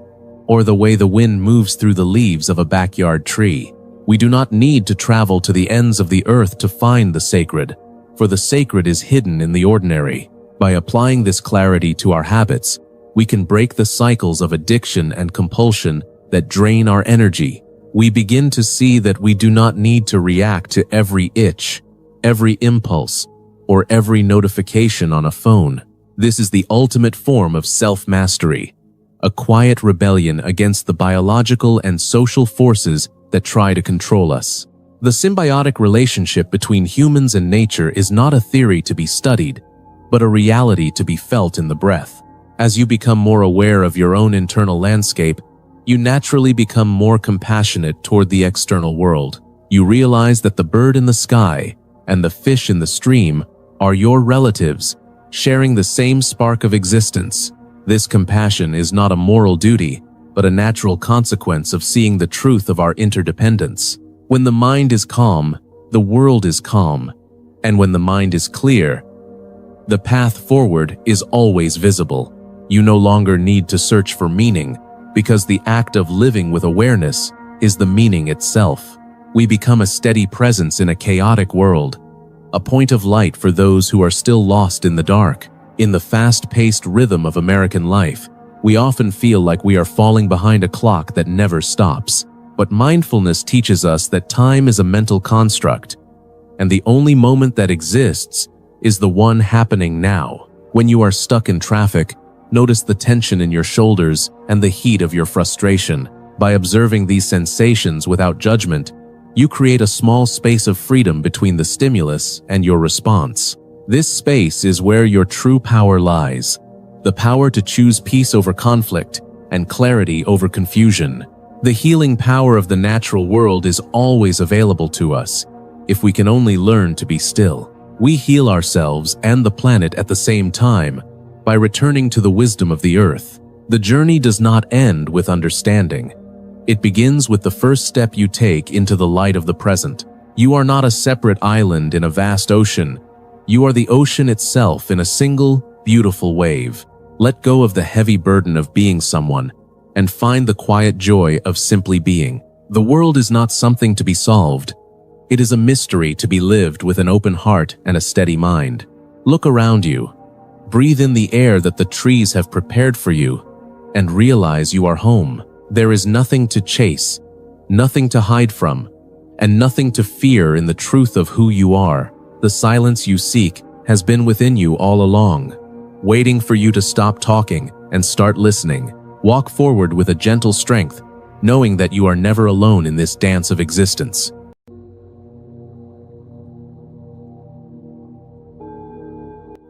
or the way the wind moves through the leaves of a backyard tree. We do not need to travel to the ends of the earth to find the sacred, for the sacred is hidden in the ordinary. By applying this clarity to our habits, we can break the cycles of addiction and compulsion that drain our energy. We begin to see that we do not need to react to every itch, every impulse, or every notification on a phone. This is the ultimate form of self-mastery, a quiet rebellion against the biological and social forces that try to control us. The symbiotic relationship between humans and nature is not a theory to be studied, but a reality to be felt in the breath. As you become more aware of your own internal landscape, you naturally become more compassionate toward the external world. You realize that the bird in the sky and the fish in the stream are your relatives, sharing the same spark of existence. This compassion is not a moral duty, but a natural consequence of seeing the truth of our interdependence. When the mind is calm, the world is calm, and when the mind is clear, the path forward is always visible. You no longer need to search for meaning, because the act of living with awareness is the meaning itself. We become a steady presence in a chaotic world, a point of light for those who are still lost in the dark. In the fast-paced rhythm of American life, we often feel like we are falling behind a clock that never stops. But mindfulness teaches us that time is a mental construct, and the only moment that exists is the one happening now. When you are stuck in traffic, notice the tension in your shoulders and the heat of your frustration. By observing these sensations without judgment, you create a small space of freedom between the stimulus and your response. This space is where your true power lies, the power to choose peace over conflict and clarity over confusion. The healing power of the natural world is always available to us, if we can only learn to be still. We heal ourselves and the planet at the same time by returning to the wisdom of the earth. The journey does not end with understanding. It begins with the first step you take into the light of the present. You are not a separate island in a vast ocean. You are the ocean itself in a single, beautiful wave. Let go of the heavy burden of being someone and find the quiet joy of simply being. The world is not something to be solved. It is a mystery to be lived with an open heart and a steady mind. Look around you. Breathe in the air that the trees have prepared for you, and realize you are home. There is nothing to chase, nothing to hide from, and nothing to fear in the truth of who you are. The silence you seek has been within you all along, waiting for you to stop talking and start listening. Walk forward with a gentle strength, knowing that you are never alone in this dance of existence.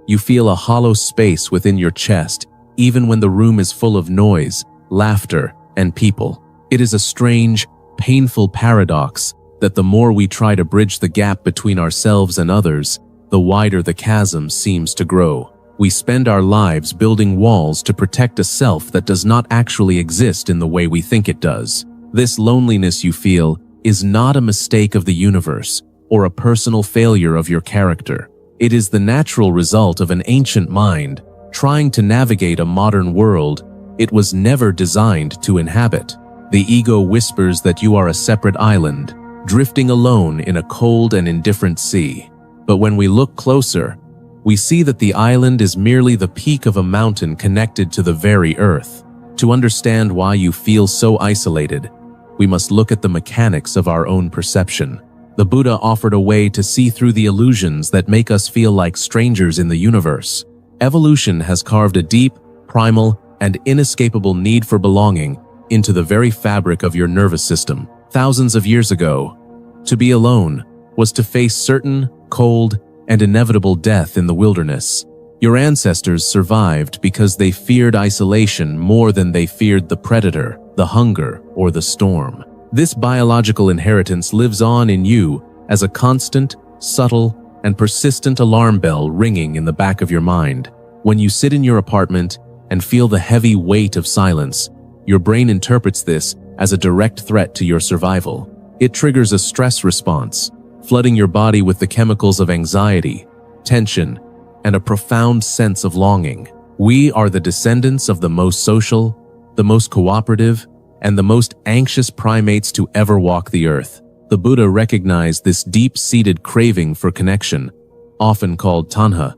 You feel a hollow space within your chest, even when the room is full of noise, laughter, and people. It is a strange, painful paradox that the more we try to bridge the gap between ourselves and others, the wider the chasm seems to grow. We spend our lives building walls to protect a self that does not actually exist in the way we think it does. This loneliness you feel is not a mistake of the universe or a personal failure of your character. It is the natural result of an ancient mind trying to navigate a modern world it was never designed to inhabit. The ego whispers that you are a separate island, drifting alone in a cold and indifferent sea. But when we look closer, we see that the island is merely the peak of a mountain connected to the very earth. To understand why you feel so isolated, we must look at the mechanics of our own perception. The Buddha offered a way to see through the illusions that make us feel like strangers in the universe. Evolution has carved a deep, primal, and inescapable need for belonging into the very fabric of your nervous system. Thousands of years ago, to be alone was to face certain, cold, and inevitable death in the wilderness. Your ancestors survived because they feared isolation more than they feared the predator, the hunger, or the storm. This biological inheritance lives on in you as a constant, subtle, and persistent alarm bell ringing in the back of your mind. When you sit in your apartment and feel the heavy weight of silence, your brain interprets this as a direct threat to your survival. It triggers a stress response, flooding your body with the chemicals of anxiety, tension, and a profound sense of longing. We are the descendants of the most social, the most cooperative, and the most anxious primates to ever walk the earth. The Buddha recognized this deep-seated craving for connection, often called tanha,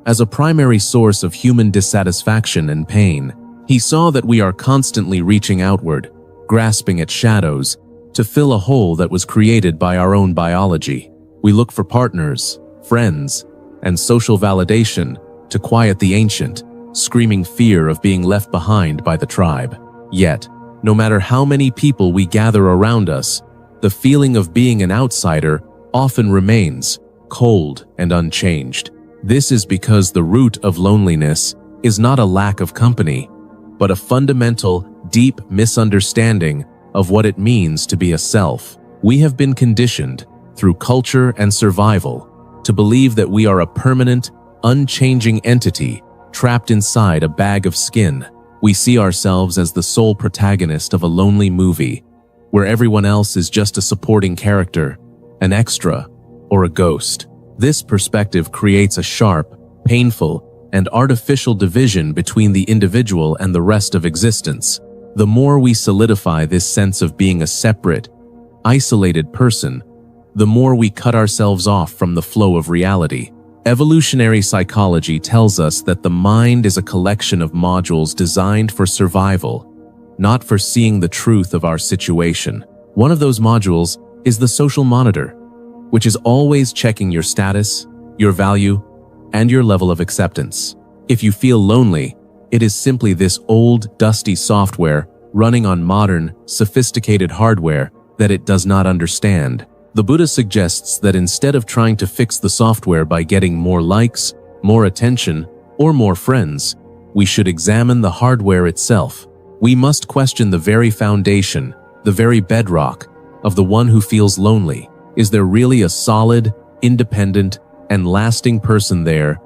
as a primary source of human dissatisfaction and pain. He saw that we are constantly reaching outward, grasping at shadows, to fill a hole that was created by our own biology. We look for partners, friends, and social validation to quiet the ancient, screaming fear of being left behind by the tribe. Yet, no matter how many people we gather around us, the feeling of being an outsider often remains cold and unchanged. This is because the root of loneliness is not a lack of company, but a fundamental, deep misunderstanding of what it means to be a self. We have been conditioned, through culture and survival, to believe that we are a permanent, unchanging entity trapped inside a bag of skin. We see ourselves as the sole protagonist of a lonely movie, where everyone else is just a supporting character, an extra, or a ghost. This perspective creates a sharp, painful, and artificial division between the individual and the rest of existence. The more we solidify this sense of being a separate, isolated person, the more we cut ourselves off from the flow of reality. Evolutionary psychology tells us that the mind is a collection of modules designed for survival, not for seeing the truth of our situation. One of those modules is the social monitor, which is always checking your status, your value, and your level of acceptance. If you feel lonely, it is simply this old, dusty software running on modern, sophisticated hardware that it does not understand. The Buddha suggests that instead of trying to fix the software by getting more likes, more attention, or more friends, we should examine the hardware itself. We must question the very foundation, the very bedrock, of the one who feels lonely. Is there really a solid, independent, and lasting person there,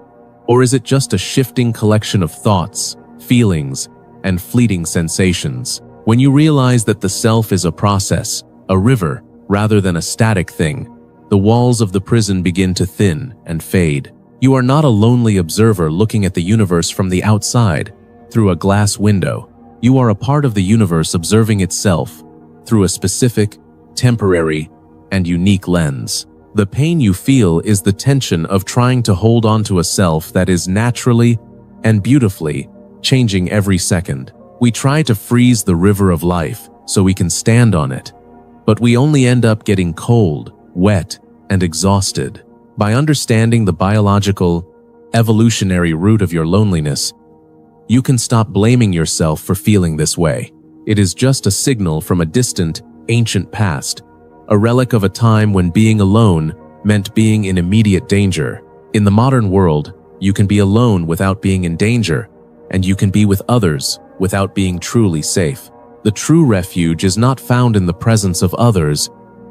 or is it just a shifting collection of thoughts, feelings, and fleeting sensations? When you realize that the self is a process, a river, rather than a static thing, the walls of the prison begin to thin and fade. You are not a lonely observer looking at the universe from the outside, through a glass window. You are a part of the universe observing itself, through a specific, temporary, and unique lens. The pain you feel is the tension of trying to hold on to a self that is naturally and beautifully changing every second. We try to freeze the river of life so we can stand on it, but we only end up getting cold, wet, and exhausted. By understanding the biological, evolutionary root of your loneliness, you can stop blaming yourself for feeling this way. It is just a signal from a distant, ancient past, a relic of a time when being alone meant being in immediate danger. In the modern world, you can be alone without being in danger, and you can be with others without being truly safe. The true refuge is not found in the presence of others,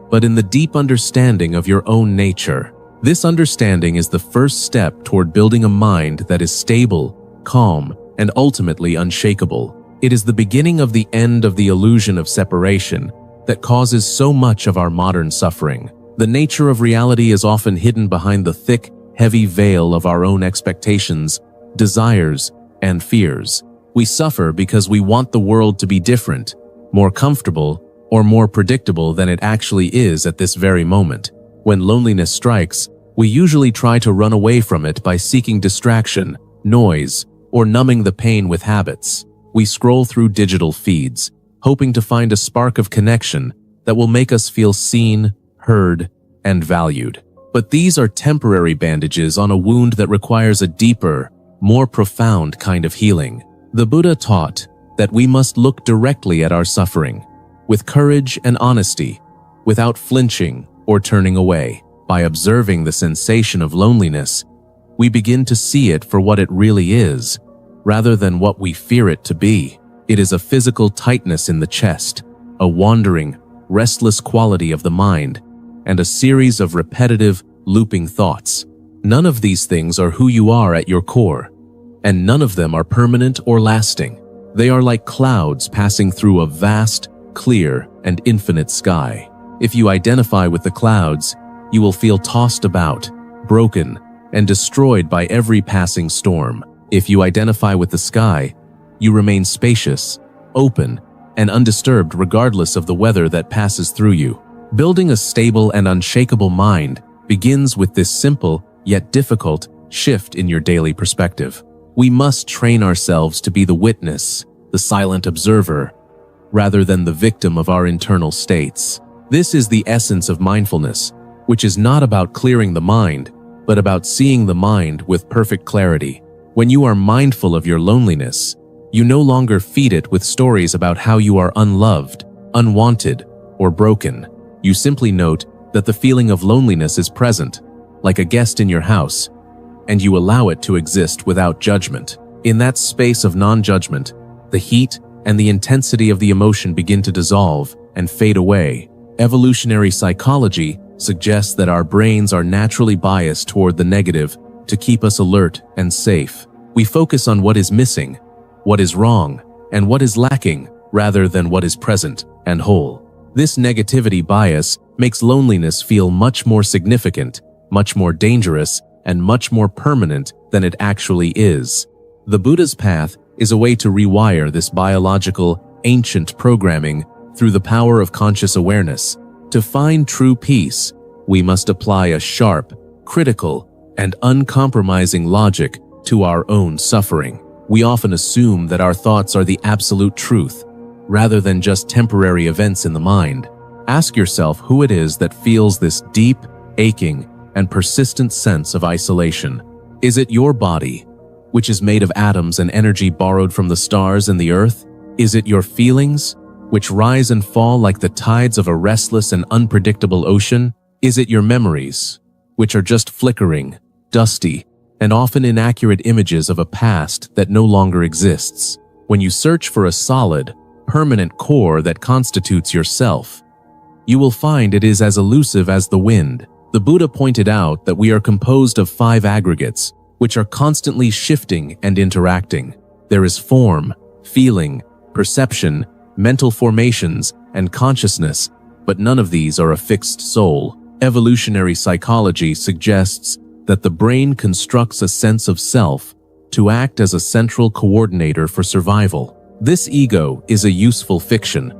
but in the deep understanding of your own nature. This understanding is the first step toward building a mind that is stable, calm, and ultimately unshakable. It is the beginning of the end of the illusion of separation that causes so much of our modern suffering. The nature of reality is often hidden behind the thick, heavy veil of our own expectations, desires, and fears. We suffer because we want the world to be different, more comfortable, or more predictable than it actually is at this very moment. When loneliness strikes, we usually try to run away from it by seeking distraction, noise, or numbing the pain with habits. We scroll through digital feeds, hoping to find a spark of connection that will make us feel seen, heard, and valued. But these are temporary bandages on a wound that requires a deeper, more profound kind of healing. The Buddha taught that we must look directly at our suffering, with courage and honesty, without flinching or turning away. By observing the sensation of loneliness, we begin to see it for what it really is, rather than what we fear it to be. It is a physical tightness in the chest, a wandering, restless quality of the mind, and a series of repetitive, looping thoughts. None of these things are who you are at your core, and none of them are permanent or lasting. They are like clouds passing through a vast, clear, and infinite sky. If you identify with the clouds, you will feel tossed about, broken, and destroyed by every passing storm. If you identify with the sky, you remain spacious, open, and undisturbed regardless of the weather that passes through you. Building a stable and unshakable mind begins with this simple, yet difficult, shift in your daily perspective. We must train ourselves to be the witness, the silent observer, rather than the victim of our internal states. This is the essence of mindfulness, which is not about clearing the mind, but about seeing the mind with perfect clarity. When you are mindful of your loneliness, you no longer feed it with stories about how you are unloved, unwanted, or broken. You simply note that the feeling of loneliness is present, like a guest in your house, and you allow it to exist without judgment. In that space of non-judgment, the heat and the intensity of the emotion begin to dissolve and fade away. Evolutionary psychology suggests that our brains are naturally biased toward the negative to keep us alert and safe. We focus on what is missing, what is wrong, and what is lacking rather than what is present and whole. This negativity bias makes loneliness feel much more significant, much more dangerous, and much more permanent than it actually is. The Buddha's path is a way to rewire this biological, ancient programming through the power of conscious awareness. To find true peace, we must apply a sharp, critical, and uncompromising logic to our own suffering. We often assume that our thoughts are the absolute truth, rather than just temporary events in the mind. Ask yourself who it is that feels this deep, aching, and persistent sense of isolation. Is it your body, which is made of atoms and energy borrowed from the stars and the earth? Is it your feelings, which rise and fall like the tides of a restless and unpredictable ocean? Is it your memories, which are just flickering, dusty, and often inaccurate images of a past that no longer exists? When you search for a solid, permanent core that constitutes yourself, you will find it is as elusive as the wind. The Buddha pointed out that we are composed of 5 aggregates, which are constantly shifting and interacting. There is form, feeling, perception, mental formations, and consciousness, but none of these are a fixed soul. Evolutionary psychology suggests that the brain constructs a sense of self to act as a central coordinator for survival. This ego is a useful fiction,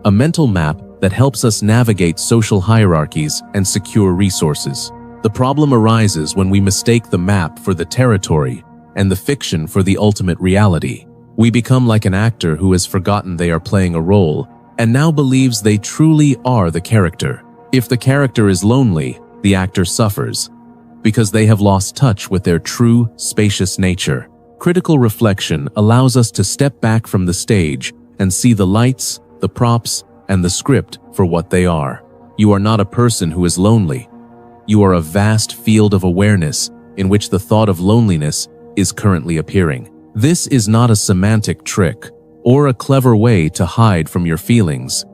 a mental map that helps us navigate social hierarchies and secure resources. The problem arises when we mistake the map for the territory and the fiction for the ultimate reality. We become like an actor who has forgotten they are playing a role and now believes they truly are the character. If the character is lonely, the actor suffers because they have lost touch with their true, spacious nature. Critical reflection allows us to step back from the stage and see the lights, the props, and the script for what they are. You are not a person who is lonely. You are a vast field of awareness in which the thought of loneliness is currently appearing. This is not a semantic trick or a clever way to hide from your feelings,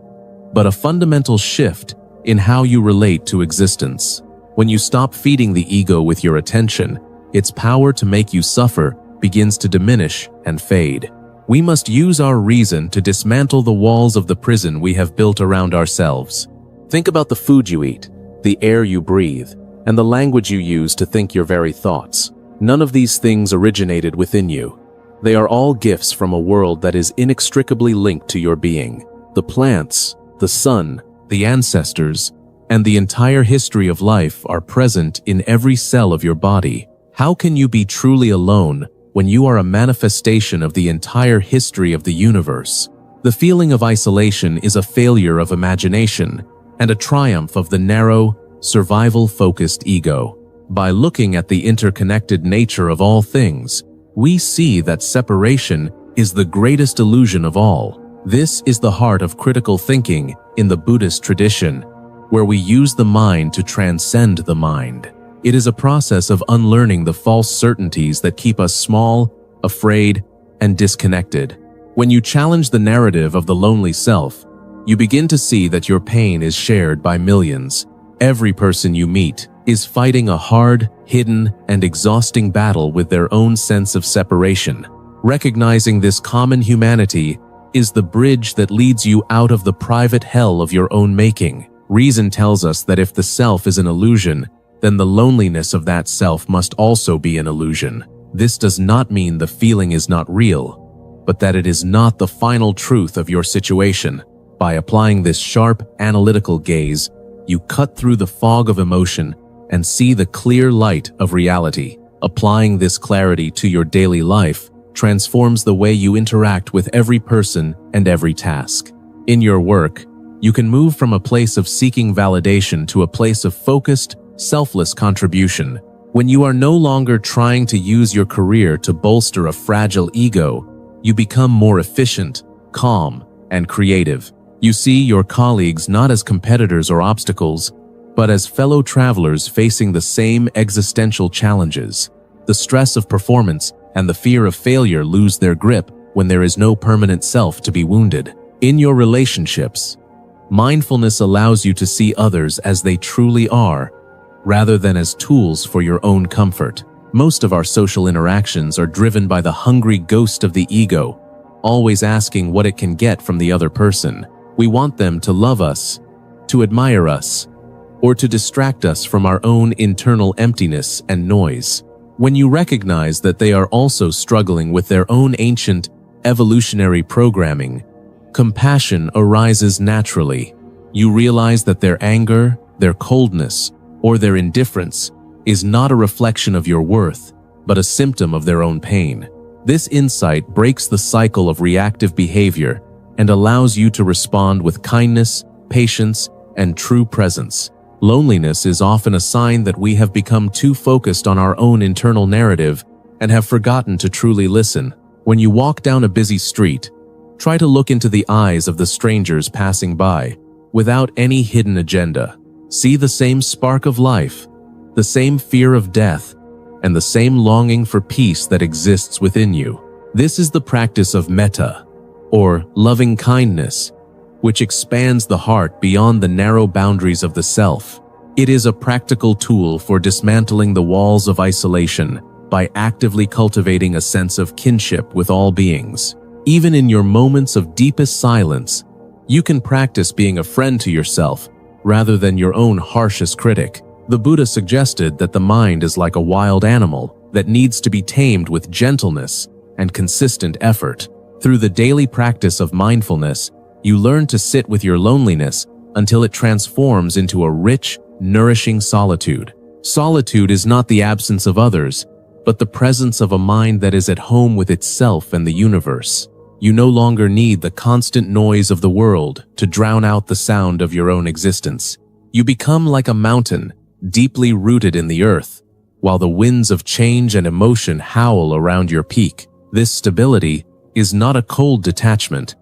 but a fundamental shift in how you relate to existence. When you stop feeding the ego with your attention, its power to make you suffer begins to diminish and fade. We must use our reason to dismantle the walls of the prison we have built around ourselves. Think about the food you eat, the air you breathe, and the language you use to think your very thoughts. None of these things originated within you. They are all gifts from a world that is inextricably linked to your being. The plants, the sun, the ancestors, and the entire history of life are present in every cell of your body. How can you be truly alone when you are a manifestation of the entire history of the universe? The feeling of isolation is a failure of imagination and a triumph of the narrow, survival-focused ego. By looking at the interconnected nature of all things, we see that separation is the greatest illusion of all. This is the heart of critical thinking in the Buddhist tradition, where we use the mind to transcend the mind. It is a process of unlearning the false certainties that keep us small, afraid, and disconnected. When you challenge the narrative of the lonely self, you begin to see that your pain is shared by millions. Every person you meet is fighting a hard, hidden, and exhausting battle with their own sense of separation. Recognizing this common humanity is the bridge that leads you out of the private hell of your own making. Reason tells us that if the self is an illusion, then the loneliness of that self must also be an illusion. This does not mean the feeling is not real, but that it is not the final truth of your situation. By applying this sharp, analytical gaze, you cut through the fog of emotion and see the clear light of reality. Applying this clarity to your daily life transforms the way you interact with every person and every task. In your work, you can move from a place of seeking validation to a place of focused, selfless contribution. When you are no longer trying to use your career to bolster a fragile ego, you become more efficient, calm, and creative. You see your colleagues not as competitors or obstacles, but as fellow travelers facing the same existential challenges. The stress of performance and the fear of failure lose their grip when there is no permanent self to be wounded. In your relationships, mindfulness allows you to see others as they truly are, rather than as tools for your own comfort. Most of our social interactions are driven by the hungry ghost of the ego, always asking what it can get from the other person. We want them to love us, to admire us, or to distract us from our own internal emptiness and noise. When you recognize that they are also struggling with their own ancient, evolutionary programming, compassion arises naturally. You realize that their anger, their coldness, or their indifference is not a reflection of your worth, but a symptom of their own pain. This insight breaks the cycle of reactive behavior and allows you to respond with kindness, patience, and true presence. Loneliness is often a sign that we have become too focused on our own internal narrative and have forgotten to truly listen. When you walk down a busy street, try to look into the eyes of the strangers passing by without any hidden agenda. See the same spark of life, the same fear of death, and the same longing for peace that exists within you. This is the practice of metta, or loving kindness, which expands the heart beyond the narrow boundaries of the self. It is a practical tool for dismantling the walls of isolation by actively cultivating a sense of kinship with all beings. Even in your moments of deepest silence, you can practice being a friend to yourself rather than your own harshest critic. The Buddha suggested that the mind is like a wild animal that needs to be tamed with gentleness and consistent effort. Through the daily practice of mindfulness, you learn to sit with your loneliness until it transforms into a rich, nourishing solitude. Solitude is not the absence of others, but the presence of a mind that is at home with itself and the universe. You no longer need the constant noise of the world to drown out the sound of your own existence. You become like a mountain, deeply rooted in the earth, while the winds of change and emotion howl around your peak. This stability is not a cold detachment,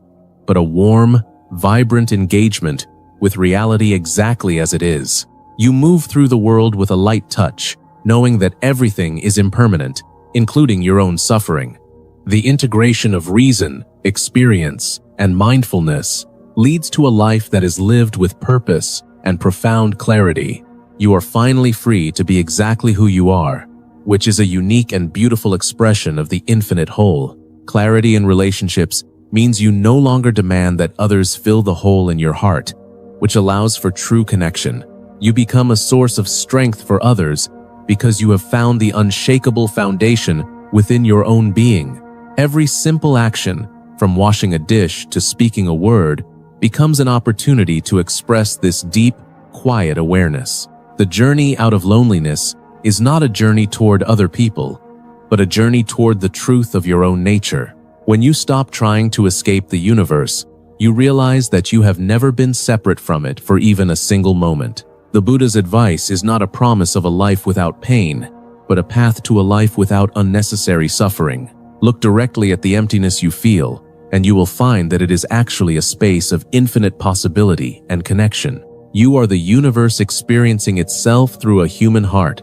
but a warm, vibrant engagement with reality exactly as it is. You move through the world with a light touch, knowing that everything is impermanent, including your own suffering. The integration of reason, experience, and mindfulness leads to a life that is lived with purpose and profound clarity. You are finally free to be exactly who you are, which is a unique and beautiful expression of the infinite whole. Clarity in relationships means you no longer demand that others fill the hole in your heart, which allows for true connection. You become a source of strength for others because you have found the unshakable foundation within your own being. Every simple action, from washing a dish to speaking a word, becomes an opportunity to express this deep, quiet awareness. The journey out of loneliness is not a journey toward other people, but a journey toward the truth of your own nature. When you stop trying to escape the universe, you realize that you have never been separate from it for even a single moment. The Buddha's advice is not a promise of a life without pain, but a path to a life without unnecessary suffering. Look directly at the emptiness you feel, and you will find that it is actually a space of infinite possibility and connection. You are the universe experiencing itself through a human heart,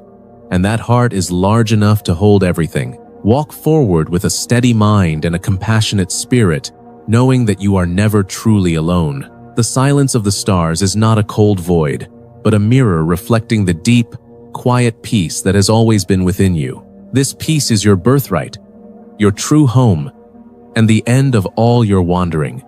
and that heart is large enough to hold everything. Walk forward with a steady mind and a compassionate spirit, knowing that you are never truly alone. The silence of the stars is not a cold void, but a mirror reflecting the deep, quiet peace that has always been within you. This peace is your birthright, your true home, and the end of all your wandering.